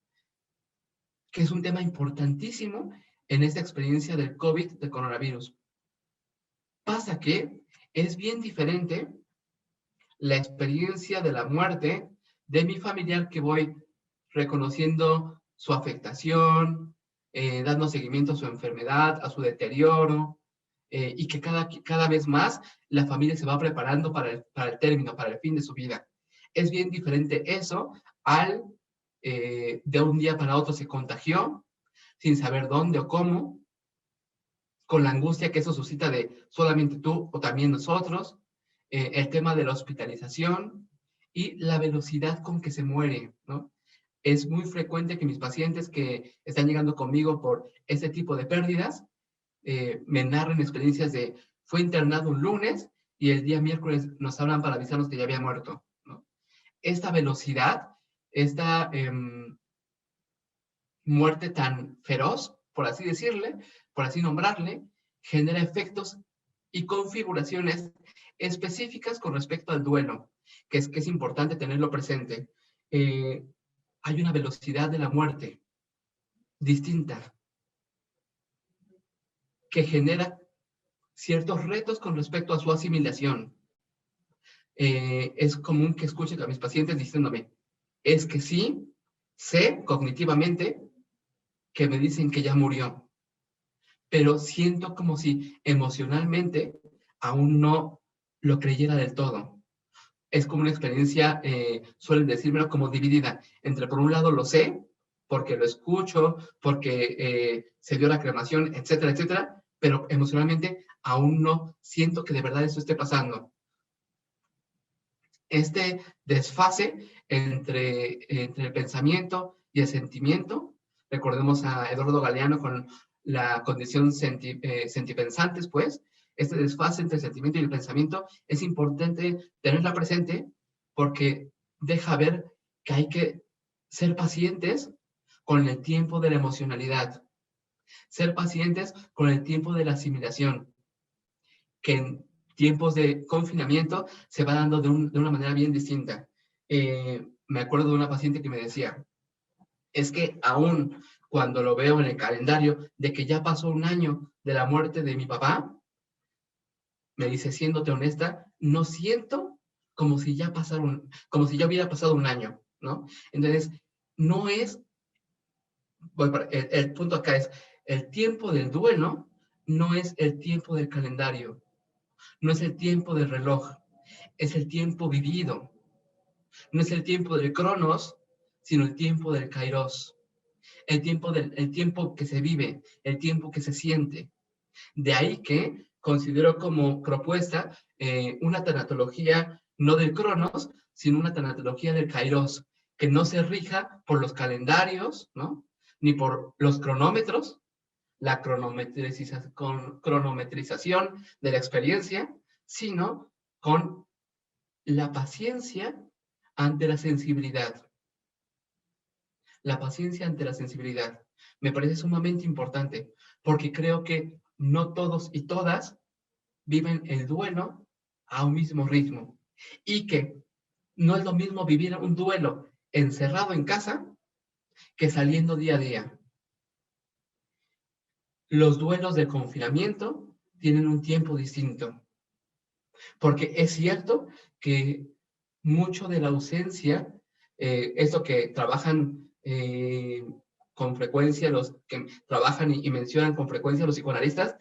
B: que es un tema importantísimo en esta experiencia del COVID, del coronavirus. Pasa que es bien diferente la experiencia de la muerte de mi familiar que voy reconociendo su afectación, dando seguimiento a su enfermedad, a su deterioro, y que cada vez más la familia se va preparando para el término, para el fin de su vida. Es bien diferente eso al de un día para otro se contagió, sin saber dónde o cómo, con la angustia que eso suscita de solamente tú o también nosotros, el tema de la hospitalización y la velocidad con que se muere, ¿no? Es muy frecuente que mis pacientes que están llegando conmigo por este tipo de pérdidas me narren experiencias de fue internado un lunes y el día miércoles nos hablan para avisarnos que ya había muerto, ¿no? Esta velocidad, esta muerte tan feroz, por así decirle, por así nombrarle, genera efectos y configuraciones específicas con respecto al duelo, que es importante tenerlo presente. Hay una velocidad de la muerte distinta que genera ciertos retos con respecto a su asimilación. Es común que escuche a mis pacientes diciéndome, es que sí, sé cognitivamente que me dicen que ya murió, pero siento como si emocionalmente aún no lo creyera del todo. Es como una experiencia, suelen decírmelo como dividida, entre por un lado lo sé, porque lo escucho, porque se dio la cremación, etcétera, etcétera, pero emocionalmente aún no siento que de verdad eso esté pasando. Este desfase entre el pensamiento y el sentimiento, recordemos a Eduardo Galeano con la condición sentipensantes, pues, este desfase entre el sentimiento y el pensamiento, es importante tenerla presente porque deja ver que hay que ser pacientes con el tiempo de la emocionalidad, ser pacientes con el tiempo de la asimilación, que en tiempos de confinamiento se va dando de una manera bien distinta. Me acuerdo de una paciente que me decía, es que aún cuando lo veo en el calendario de que ya pasó un año de la muerte de mi papá, me dice, siéndote honesta, no siento como si ya pasaron, como si ya hubiera pasado un año, ¿no? Entonces, no es, el punto acá es, el tiempo del duelo no es el tiempo del calendario, no es el tiempo del reloj, es el tiempo vivido, no es el tiempo del cronos, sino el tiempo del kairos, el tiempo que se vive, el tiempo que se siente. De ahí que considero como propuesta una tanatología no del cronos, sino una tanatología del kairos, que no se rija por los calendarios, ¿no? Ni por los cronómetros, la cronometrización de la experiencia, sino con la paciencia ante la sensibilidad. La paciencia ante la sensibilidad. Me parece sumamente importante, porque creo que no todos y todas viven el duelo a un mismo ritmo. Y que no es lo mismo vivir un duelo encerrado en casa que saliendo día a día. Los duelos de confinamiento tienen un tiempo distinto. Porque es cierto que mucho de la ausencia, esto que trabajan con frecuencia, los que trabajan y mencionan con frecuencia los psicoanalistas,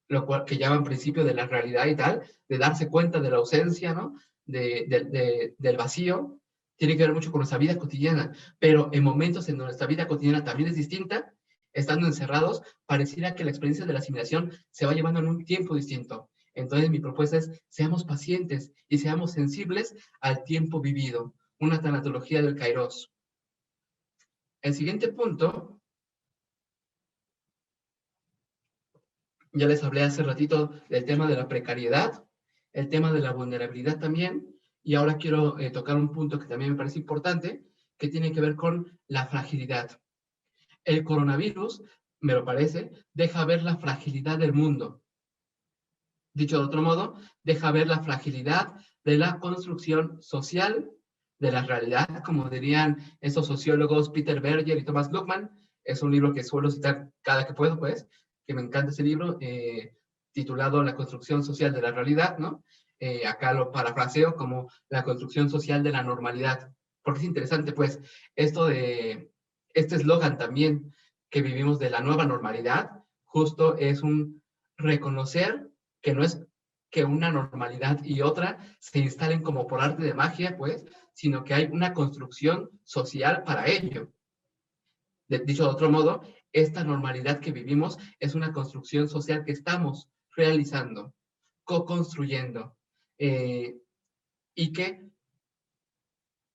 B: lo cual que llaman principio de la realidad y tal, de darse cuenta de la ausencia, ¿no? Del vacío, tiene que ver mucho con nuestra vida cotidiana, pero en momentos en donde nuestra vida cotidiana también es distinta, estando encerrados, pareciera que la experiencia de la asimilación se va llevando en un tiempo distinto. Entonces mi propuesta es, seamos pacientes y seamos sensibles al tiempo vivido, una tanatología del kairos. El siguiente punto, ya les hablé hace ratito del tema de la precariedad, el tema de la vulnerabilidad también, y ahora quiero tocar un punto que también me parece importante, que tiene que ver con la fragilidad. El coronavirus, me lo parece, deja ver la fragilidad del mundo. Dicho de otro modo, deja ver la fragilidad de la construcción social de la realidad, como dirían esos sociólogos Peter Berger y Thomas Luckmann. Es un libro que suelo citar cada que puedo, pues, que me encanta ese libro, titulado La construcción social de la realidad, ¿no? Acá lo parafraseo como la construcción social de la normalidad, porque es interesante, pues, esto de, este eslogan también que vivimos de la nueva normalidad, justo es un reconocer que no es que una normalidad y otra se instalen como por arte de magia, pues, sino que hay una construcción social para ello. Dicho de otro modo, esta normalidad que vivimos es una construcción social que estamos realizando, co-construyendo, y que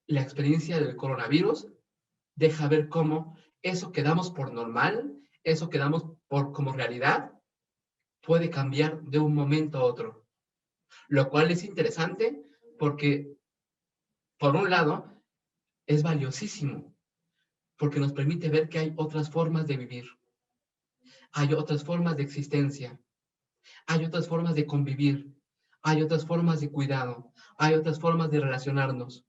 B: la experiencia del coronavirus deja ver cómo eso que damos por normal, eso que damos por como realidad, puede cambiar de un momento a otro. Lo cual es interesante porque, por un lado, es valiosísimo, porque nos permite ver que hay otras formas de vivir, hay otras formas de existencia, hay otras formas de convivir, hay otras formas de cuidado, hay otras formas de relacionarnos,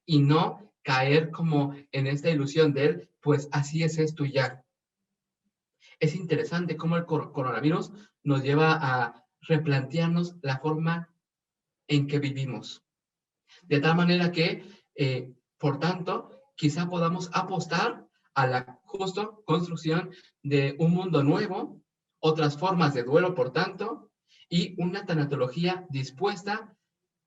B: y no caer como en esta ilusión de él, pues así es esto y ya. Es interesante cómo el coronavirus nos lleva a replantearnos la forma en que vivimos. De tal manera que, por tanto, quizá podamos apostar a la justa construcción de un mundo nuevo, otras formas de duelo, por tanto, y una tanatología dispuesta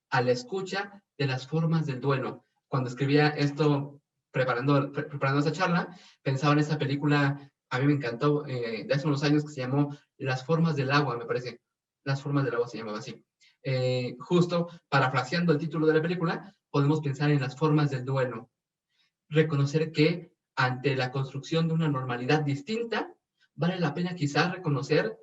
B: a la escucha de las formas del duelo. Cuando escribía esto, preparando esta charla, pensaba en esa película, a mí me encantó, de hace unos años, que se llamó Las formas del agua, me parece. Las formas del agua se llamaba así. Justo parafraseando el título de la película, podemos pensar en las formas del duelo. Reconocer que ante la construcción de una normalidad distinta, vale la pena quizás reconocer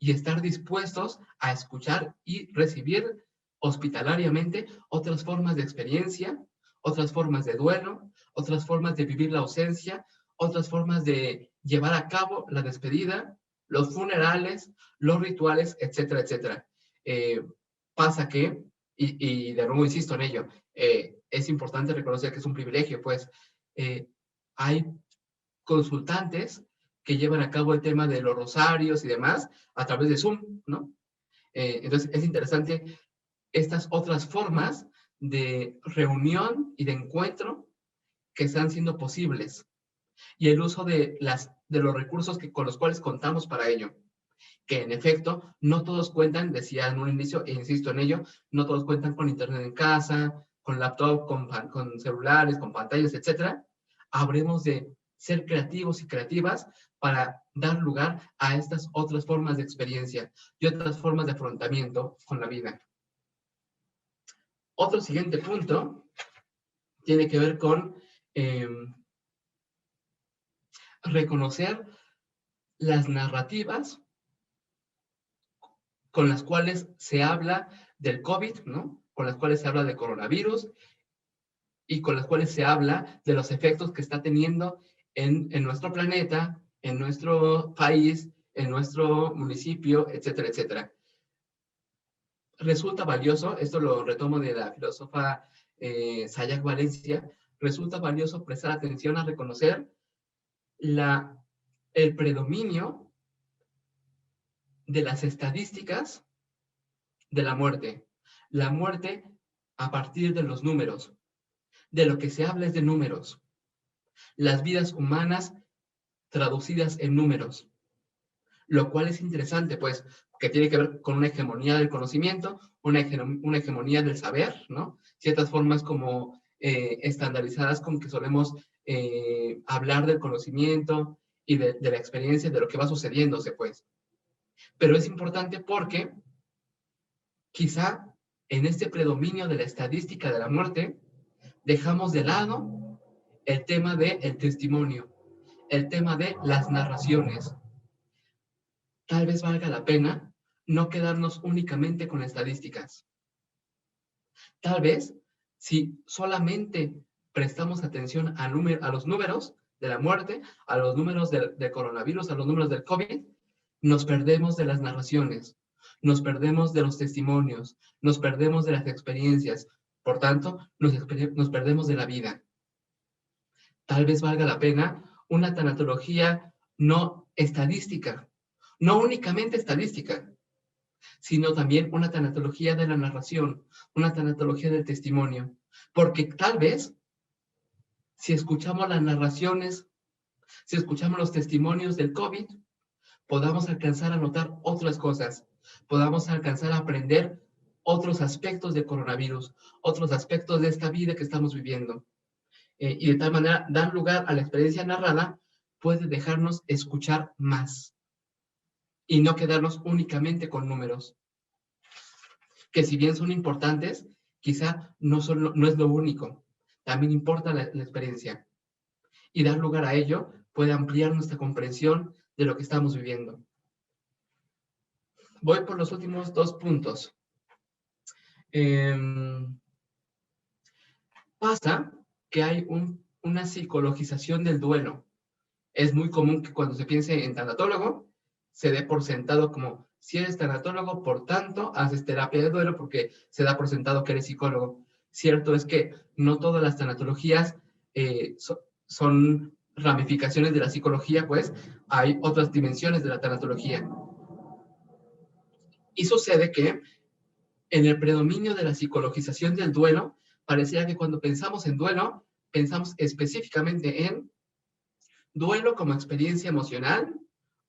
B: y estar dispuestos a escuchar y recibir hospitalariamente otras formas de experiencia, otras formas de duelo, otras formas de vivir la ausencia, otras formas de llevar a cabo la despedida, los funerales, los rituales, etcétera, etcétera. Pasa que, y de nuevo insisto en ello, es importante reconocer que es un privilegio, pues hay consultantes que llevan a cabo el tema de los rosarios y demás a través de Zoom, ¿no? Entonces es interesante estas otras formas de reunión y de encuentro que están siendo posibles y el uso de los recursos con los cuales contamos para ello. Que en efecto, no todos cuentan, decía en un inicio, e insisto en ello, no todos cuentan con internet en casa, con laptop, con celulares, con pantallas, etcétera. Habremos de ser creativos y creativas para dar lugar a estas otras formas de experiencia y otras formas de afrontamiento con la vida. Otro siguiente punto tiene que ver con reconocer las narrativas con las cuales se habla del COVID, ¿no? Con las cuales se habla del coronavirus y con las cuales se habla de los efectos que está teniendo en nuestro planeta, en nuestro país, en nuestro municipio, etcétera, etcétera. Resulta valioso, esto lo retomo de la filósofa Sayak Valencia, resulta valioso prestar atención a reconocer el predominio de las estadísticas de la muerte. La muerte a partir de los números. De lo que se habla es de números. Las vidas humanas traducidas en números. Lo cual es interesante, pues, que tiene que ver con una hegemonía del conocimiento, una hegemonía del saber, ¿no? Ciertas formas como estandarizadas con que solemos hablar del conocimiento y de la experiencia, de lo que va sucediéndose, pues. Pero es importante porque quizá en este predominio de la estadística de la muerte, dejamos de lado el tema del testimonio, el tema de las narraciones. Tal vez valga la pena no quedarnos únicamente con estadísticas. Tal vez, si solamente prestamos atención a los números de la muerte, a los números del coronavirus, a los números del COVID, nos perdemos de las narraciones, nos perdemos de los testimonios, nos perdemos de las experiencias, por tanto, nos perdemos de la vida. Tal vez valga la pena una tanatología no estadística, no únicamente estadística, sino también una tanatología de la narración, una tanatología del testimonio, porque tal vez, si escuchamos las narraciones, si escuchamos los testimonios del COVID, podamos alcanzar a notar otras cosas, podamos alcanzar a aprender otros aspectos del coronavirus, otros aspectos de esta vida que estamos viviendo. Y de tal manera, dar lugar a la experiencia narrada puede dejarnos escuchar más y no quedarnos únicamente con números, que si bien son importantes, quizá no es lo único, también importa la experiencia. Y dar lugar a ello puede ampliar nuestra comprensión de lo que estamos viviendo. Voy por los últimos 2 puntos. Pasa que hay una psicologización del duelo. Es muy común que cuando se piense en tanatólogo, se dé por sentado como, si eres tanatólogo, por tanto, haces terapia de duelo porque se da por sentado que eres psicólogo. Cierto es que no todas las tanatologías son ramificaciones de la psicología, pues hay otras dimensiones de la tanatología. Y sucede que en el predominio de la psicologización del duelo, parecía que cuando pensamos en duelo, pensamos específicamente en duelo como experiencia emocional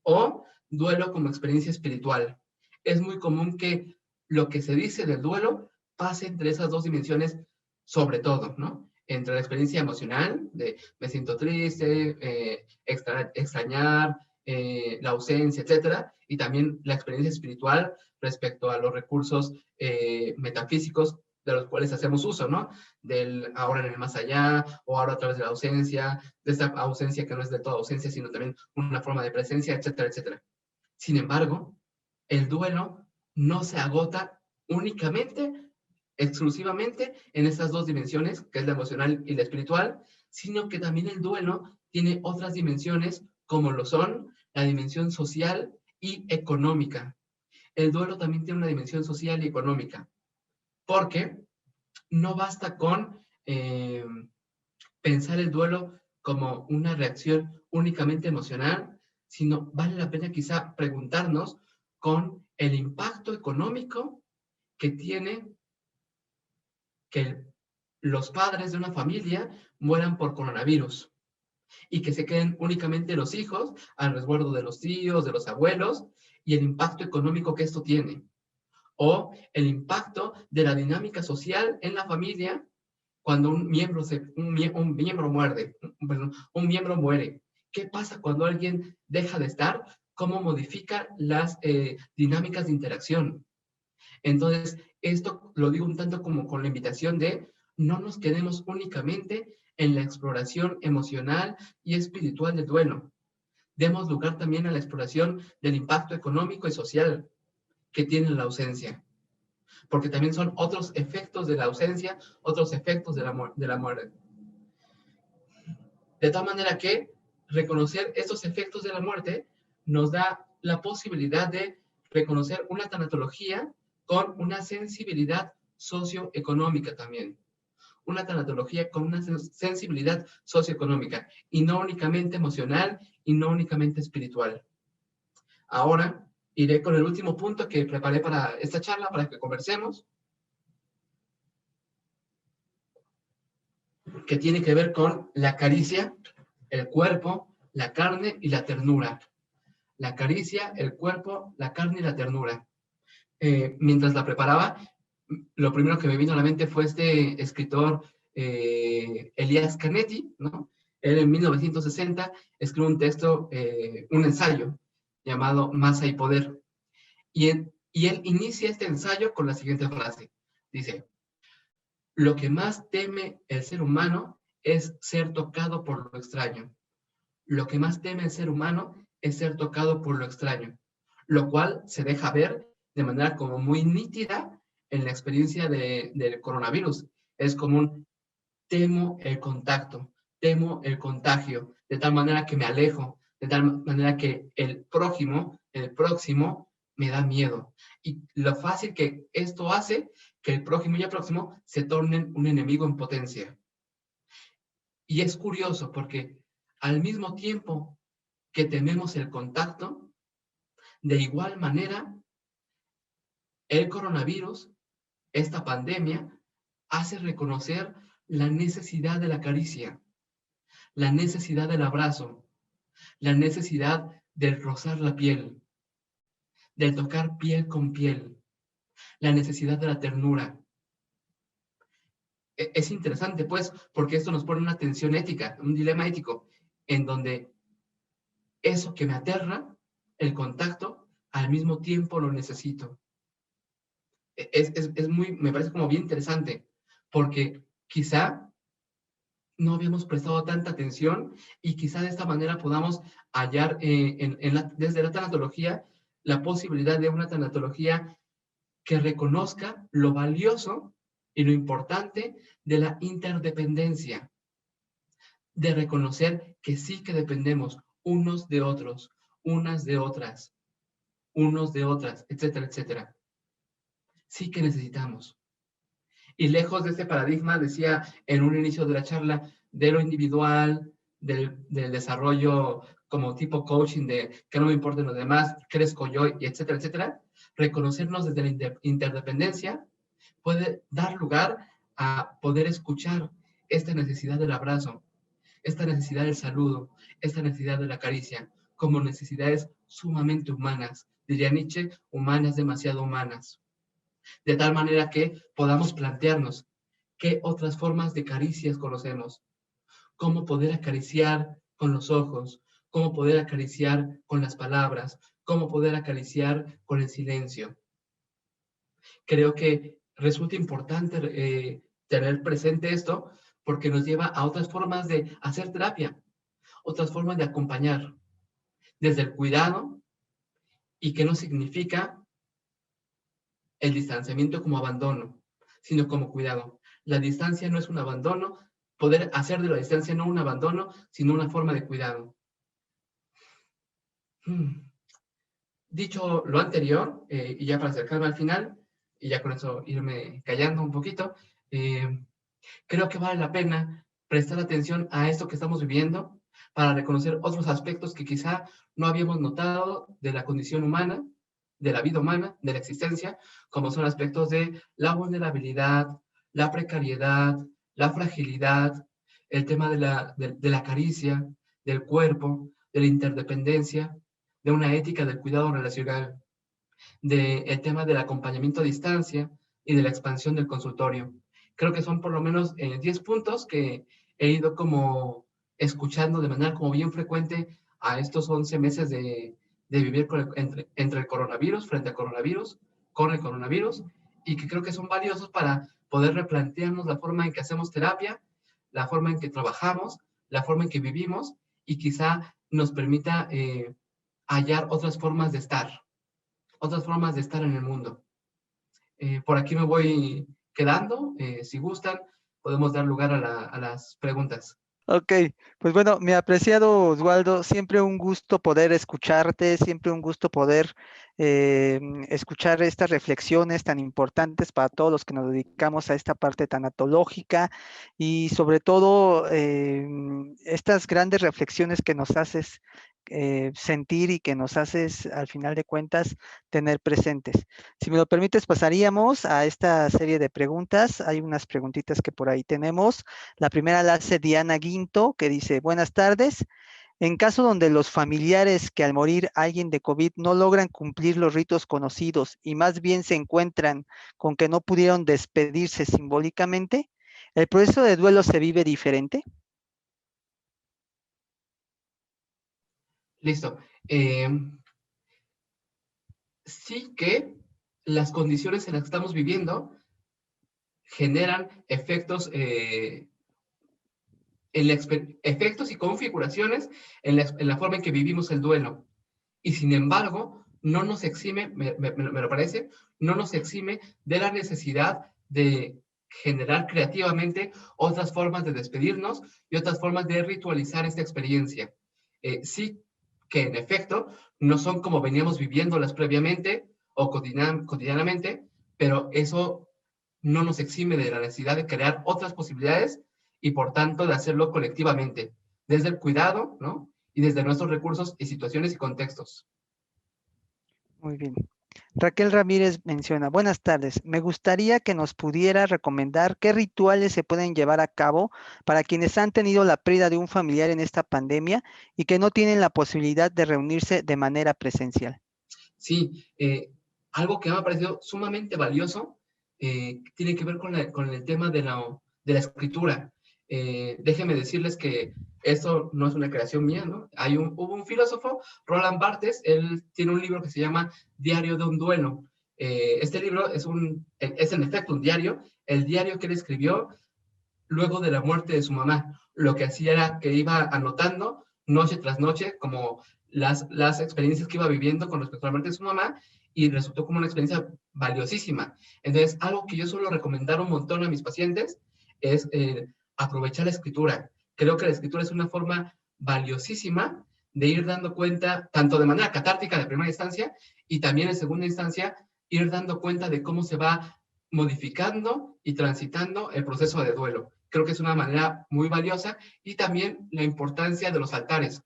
B: o duelo como experiencia espiritual. Es muy común que lo que se dice del duelo pase entre esas dos dimensiones, sobre todo, ¿no? Entre la experiencia emocional, de me siento triste, extrañar, la ausencia, etcétera, y también la experiencia espiritual respecto a los recursos metafísicos de los cuales hacemos uso, ¿no? Del ahora en el más allá, o ahora a través de la ausencia, de esta ausencia que no es de toda ausencia, sino también una forma de presencia, etcétera, etcétera. Sin embargo, el duelo no se agota únicamente, exclusivamente en estas dos dimensiones, que es la emocional y la espiritual, sino que también el duelo tiene otras dimensiones, como lo son la dimensión social y económica. El duelo también tiene una dimensión social y económica, porque no basta con pensar el duelo como una reacción únicamente emocional, sino vale la pena quizá preguntarnos con el impacto económico que tiene que los padres de una familia mueran por coronavirus y que se queden únicamente los hijos al resguardo de los tíos, de los abuelos, y el impacto económico que esto tiene. O el impacto de la dinámica social en la familia cuando un miembro muere. ¿Qué pasa cuando alguien deja de estar? ¿Cómo modifica las dinámicas de interacción? Entonces, esto lo digo un tanto como con la invitación de no nos quedemos únicamente en la exploración emocional y espiritual del duelo. Demos lugar también a la exploración del impacto económico y social que tiene la ausencia, porque también son otros efectos de la ausencia, otros efectos de la muerte. De tal manera que reconocer estos efectos de la muerte nos da la posibilidad de reconocer una tanatología con una sensibilidad socioeconómica también. Una tanatología con una sensibilidad socioeconómica y no únicamente emocional y no únicamente espiritual. Ahora iré con el último punto que preparé para esta charla, para que conversemos, que tiene que ver con la caricia, el cuerpo, la carne y la ternura. La caricia, el cuerpo, la carne y la ternura. Mientras la preparaba, lo primero que me vino a la mente fue este escritor Elias Canetti, ¿no? Él en 1960 escribe un texto, un ensayo llamado Masa y Poder. Y él inicia este ensayo con la siguiente frase. Dice, lo que más teme el ser humano es ser tocado por lo extraño. Lo que más teme el ser humano es ser tocado por lo extraño, lo cual se deja ver de manera como muy nítida en la experiencia del coronavirus. Es como un temo el contacto, temo el contagio, de tal manera que me alejo, de tal manera que el próximo, me da miedo. Y lo fácil que esto hace que el prójimo y el próximo se tornen un enemigo en potencia. Y es curioso porque al mismo tiempo que tememos el contacto, de igual manera, el coronavirus, esta pandemia, hace reconocer la necesidad de la caricia, la necesidad del abrazo, la necesidad del rozar la piel, del tocar piel con piel, la necesidad de la ternura. Es interesante, pues, porque esto nos pone una tensión ética, un dilema ético, en donde eso que me aterra, el contacto, al mismo tiempo lo necesito. Me parece como bien interesante, porque quizá no habíamos prestado tanta atención y quizá de esta manera podamos hallar desde la tanatología la posibilidad de una tanatología que reconozca lo valioso y lo importante de la interdependencia, de reconocer que sí que dependemos unos de otros, unas de otras, unos de otras, etcétera, etcétera. Sí que necesitamos. Y lejos de este paradigma, decía en un inicio de la charla, de lo individual, del desarrollo como tipo coaching, de que no me importen los demás, crezco yo, y etcétera, etcétera, reconocernos desde la interdependencia puede dar lugar a poder escuchar esta necesidad del abrazo, esta necesidad del saludo, esta necesidad de la caricia, como necesidades sumamente humanas. Diría Nietzsche, humanas, demasiado humanas. De tal manera que podamos plantearnos qué otras formas de caricias conocemos, cómo poder acariciar con los ojos, cómo poder acariciar con las palabras, cómo poder acariciar con el silencio. Creo que resulta importante tener presente esto porque nos lleva a otras formas de hacer terapia, otras formas de acompañar, desde el cuidado y que no significa el distanciamiento como abandono, sino como cuidado. La distancia no es un abandono, poder hacer de la distancia no un abandono, sino una forma de cuidado. Dicho lo anterior, y ya para acercarme al final, y ya con eso irme callando un poquito, creo que vale la pena prestar atención a esto que estamos viviendo para reconocer otros aspectos que quizá no habíamos notado de la condición humana, de la vida humana, de la existencia, como son aspectos de la vulnerabilidad, la precariedad, la fragilidad, el tema de la caricia, del cuerpo, de la interdependencia, de una ética del cuidado relacional, del tema del acompañamiento a distancia y de la expansión del consultorio. Creo que son por lo menos 10 puntos que he ido como escuchando de manera como bien frecuente a estos 11 meses de vivir entre el coronavirus, frente al coronavirus, con el coronavirus, y que creo que son valiosos para poder replantearnos la forma en que hacemos terapia, la forma en que trabajamos, la forma en que vivimos, y quizá nos permita hallar otras formas de estar en el mundo. Por aquí me voy quedando. Si gustan, podemos dar lugar a las preguntas.
A: Ok, pues bueno, mi apreciado Oswaldo, siempre un gusto poder escucharte, siempre un gusto poder escuchar estas reflexiones tan importantes para todos los que nos dedicamos a esta parte tanatológica y sobre todo estas grandes reflexiones que nos haces sentir y que nos haces al final de cuentas tener presentes. Si me lo permites, pasaríamos a esta serie de preguntas. Hay unas preguntitas que por ahí tenemos. La primera la hace Diana Guinto, que dice, buenas tardes. En caso donde los familiares que al morir alguien de COVID no logran cumplir los ritos conocidos y más bien se encuentran con que no pudieron despedirse simbólicamente, ¿el proceso de duelo se vive diferente?
B: Listo. Sí que las condiciones en las que estamos viviendo generan efectos, efectos y configuraciones en la forma en que vivimos el duelo. Y sin embargo, no nos exime, me lo parece, no nos exime de la necesidad de generar creativamente otras formas de despedirnos y otras formas de ritualizar esta experiencia. Sí que en efecto no son como veníamos viviéndolas previamente o cotidianamente, pero eso no nos exime de la necesidad de crear otras posibilidades y por tanto de hacerlo colectivamente, desde el cuidado, ¿no? Y desde nuestros recursos y situaciones y contextos.
A: Muy bien. Raquel Ramírez menciona, buenas tardes, me gustaría que nos pudiera recomendar qué rituales se pueden llevar a cabo para quienes han tenido la pérdida de un familiar en esta pandemia y que no tienen la posibilidad de reunirse de manera presencial.
B: Sí, algo que me ha parecido sumamente valioso tiene que ver con el tema de la escritura. Déjenme decirles que esto no es una creación mía, ¿no? Hubo un filósofo, Roland Barthes, él tiene un libro que se llama Diario de un duelo. Este libro es en efecto un diario, el diario que él escribió luego de la muerte de su mamá. Lo que hacía era que iba anotando noche tras noche como las experiencias que iba viviendo con respecto a la muerte de su mamá y resultó como una experiencia valiosísima. Entonces, algo que yo suelo recomendar un montón a mis pacientes es aprovechar la escritura. Creo que la escritura es una forma valiosísima de ir dando cuenta, tanto de manera catártica de primera instancia y también en segunda instancia, ir dando cuenta de cómo se va modificando y transitando el proceso de duelo. Creo que es una manera muy valiosa y también la importancia de los altares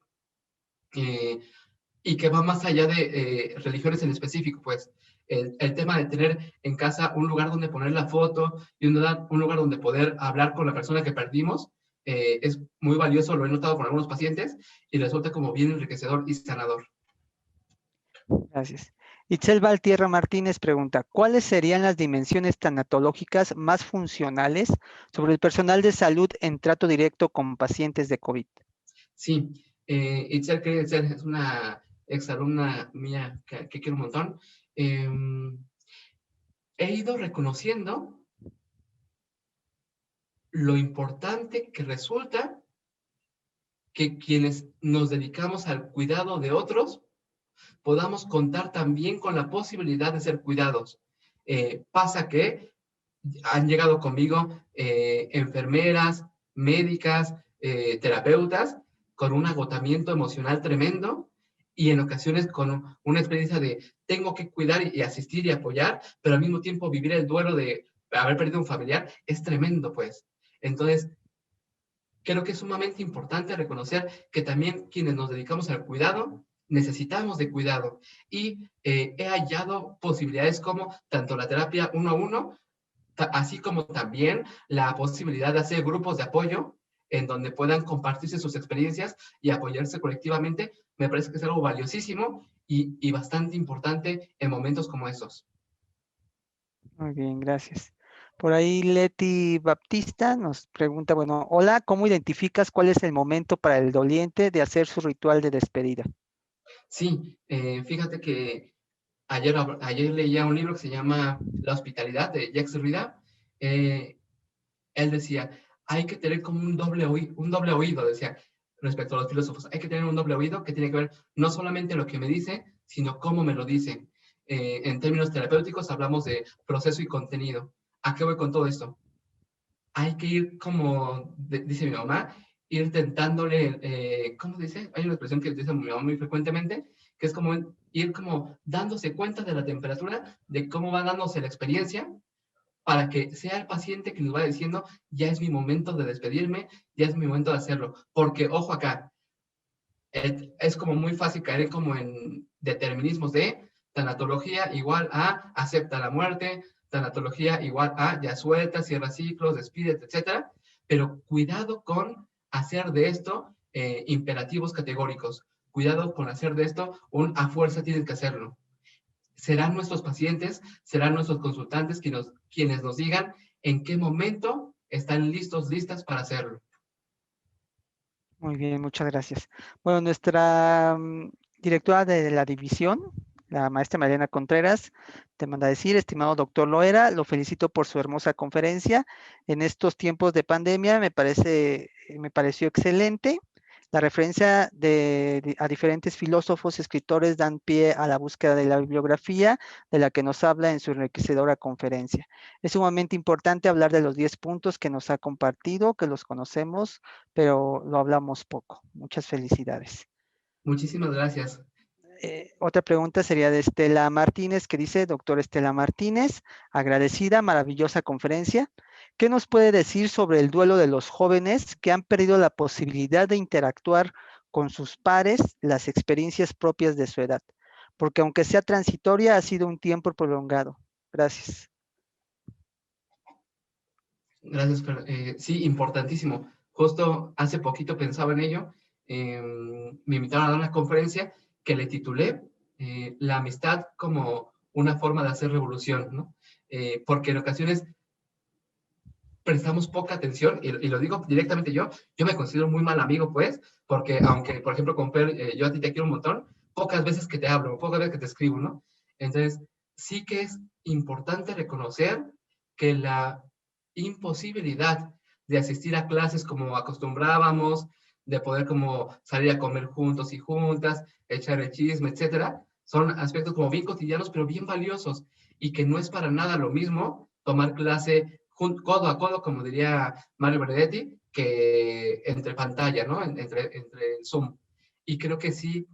B: y que va más allá de religiones en específico, pues el tema de tener en casa un lugar donde poner la foto y un lugar donde poder hablar con la persona que perdimos es muy valioso, lo he notado con algunos pacientes y resulta como bien enriquecedor y sanador.
A: Gracias. Itzel Valtierra Martínez pregunta, ¿cuáles serían las dimensiones tanatológicas más funcionales sobre el personal de salud en trato directo con pacientes de COVID?
B: Sí, Itzel, que es una exalumna mía que quiero un montón. He ido reconociendo lo importante que resulta que quienes nos dedicamos al cuidado de otros podamos contar también con la posibilidad de ser cuidados. Pasa que han llegado conmigo enfermeras, médicas, terapeutas, con un agotamiento emocional tremendo y en ocasiones con una experiencia de tengo que cuidar y asistir y apoyar, pero al mismo tiempo vivir el duelo de haber perdido un familiar es tremendo, pues. Entonces, creo que es sumamente importante reconocer que también quienes nos dedicamos al cuidado necesitamos de cuidado y he hallado posibilidades como tanto la terapia uno a uno, así como también la posibilidad de hacer grupos de apoyo en donde puedan compartirse sus experiencias y apoyarse colectivamente, me parece que es algo valiosísimo y bastante importante en momentos como esos.
A: Muy bien, gracias. Por ahí Leti Baptista nos pregunta, bueno, hola, ¿cómo identificas cuál es el momento para el doliente de hacer su ritual de despedida?
B: Sí, fíjate que ayer leía un libro que se llama La hospitalidad de Jacques Derrida. Él decía, hay que tener como un doble oído, decía, respecto a los filósofos, hay que tener un doble oído que tiene que ver no solamente lo que me dice, sino cómo me lo dice. En términos terapéuticos hablamos de proceso y contenido. ¿A qué voy con todo esto? Hay que ir como, dice mi mamá, ir tentándole, ¿cómo dice? Hay una expresión que dice mi mamá muy frecuentemente, que es como ir como dándose cuenta de la temperatura, de cómo va dándose la experiencia, para que sea el paciente que nos va diciendo, ya es mi momento de despedirme, ya es mi momento de hacerlo. Porque, ojo acá, es como muy fácil caer como en determinismos de tanatología igual a acepta la muerte, tanatología igual a ya suelta, cierra ciclos, despídete, etcétera. Pero cuidado con hacer de esto imperativos categóricos. Cuidado con hacer de esto un a fuerza tienes que hacerlo. Serán nuestros pacientes, serán nuestros consultantes quienes nos digan en qué momento están listos, listas para hacerlo.
A: Muy bien, muchas gracias. Bueno, nuestra directora de la división, la maestra Mariana Contreras, te manda a decir, estimado doctor Loera, lo felicito por su hermosa conferencia. En estos tiempos de pandemia me pareció excelente. La referencia a diferentes filósofos y escritores dan pie a la búsqueda de la bibliografía de la que nos habla en su enriquecedora conferencia. Es sumamente importante hablar de los 10 puntos que nos ha compartido, que los conocemos, pero lo hablamos poco. Muchas felicidades.
B: Muchísimas gracias.
A: Otra pregunta sería de Estela Martínez, que dice, doctor Estela Martínez, agradecida, maravillosa conferencia. ¿Qué nos puede decir sobre el duelo de los jóvenes que han perdido la posibilidad de interactuar con sus pares, las experiencias propias de su edad? Porque aunque sea transitoria, ha sido un tiempo prolongado. Gracias.
B: Gracias, Fer. Sí, importantísimo. Justo hace poquito pensaba en ello. Me invitaron a dar una conferencia que le titulé La amistad como una forma de hacer revolución, ¿no? Porque en ocasiones prestamos poca atención, y lo digo directamente yo me considero muy mal amigo, pues, porque aunque, por ejemplo, con Fer, yo a ti te quiero un montón, pocas veces que te hablo, pocas veces que te escribo, ¿no? Entonces, sí que es importante reconocer que la imposibilidad de asistir a clases como acostumbrábamos, de poder como salir a comer juntos y juntas, echar el chisme, etcétera, son aspectos como bien cotidianos, pero bien valiosos, y que no es para nada lo mismo tomar clase codo a codo, como diría Mario Benedetti, que entre pantalla, ¿no? Entre el Zoom. Y creo que sí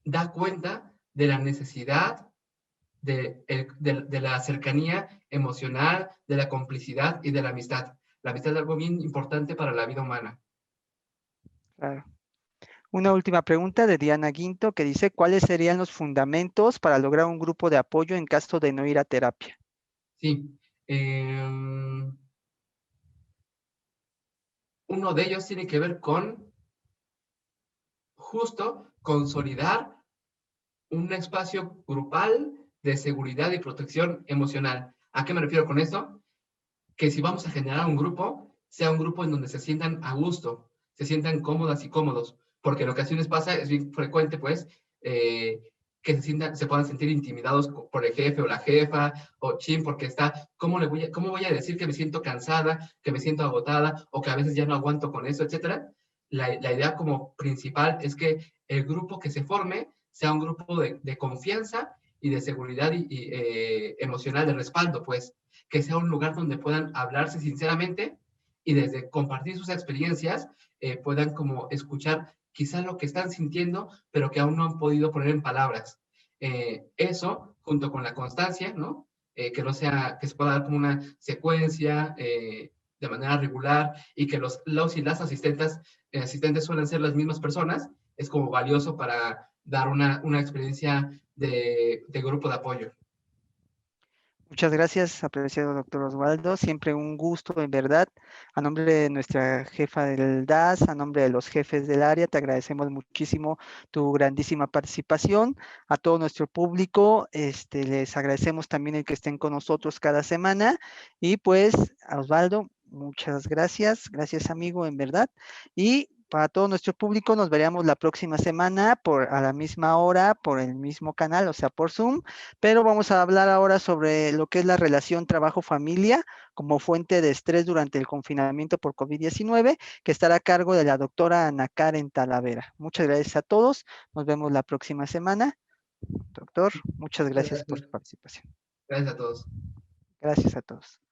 B: da cuenta de la necesidad de la cercanía emocional, de la complicidad y de la amistad. La amistad es algo bien importante para la vida humana.
A: Claro. Una última pregunta de Diana Guinto que dice, ¿cuáles serían los fundamentos para lograr un grupo de apoyo en caso de no ir a terapia?
B: Sí. Uno de ellos tiene que ver con justo consolidar un espacio grupal de seguridad y protección emocional. ¿A qué me refiero con esto? Que si vamos a generar un grupo, sea un grupo en donde se sientan a gusto, se sientan cómodas y cómodos, porque en ocasiones pasa, es bien frecuente, pues, que se puedan sentir intimidados por el jefe o la jefa, o chin, porque está, ¿cómo voy a decir que me siento cansada, que me siento agotada, o que a veces ya no aguanto con eso, etcétera? La idea como principal es que el grupo que se forme sea un grupo de confianza y de seguridad emocional, de respaldo, pues, que sea un lugar donde puedan hablarse sinceramente y desde compartir sus experiencias puedan como escuchar quizá lo que están sintiendo, pero que aún no han podido poner en palabras. Eso, junto con la constancia, ¿no? Que no sea, que se pueda dar como una secuencia de manera regular y que los y las asistentes suelen ser las mismas personas, es como valioso para dar una experiencia de grupo de apoyo.
A: Muchas gracias, apreciado doctor Osvaldo. Siempre un gusto, en verdad. A nombre de nuestra jefa del DAS, a nombre de los jefes del área, te agradecemos muchísimo tu grandísima participación. A todo nuestro público, les agradecemos también el que estén con nosotros cada semana. Y pues, a Osvaldo, muchas gracias. Gracias, amigo, en verdad. Y para todo nuestro público, nos veremos la próxima semana a la misma hora, por el mismo canal, o sea, por Zoom. Pero vamos a hablar ahora sobre lo que es la relación trabajo-familia como fuente de estrés durante el confinamiento por COVID-19, que estará a cargo de la doctora Ana Karen Talavera. Muchas gracias a todos. Nos vemos la próxima semana. Doctor, muchas
B: Muchas
A: gracias por
B: gracias.
A: su participación.
B: Gracias a todos.
A: Gracias a todos.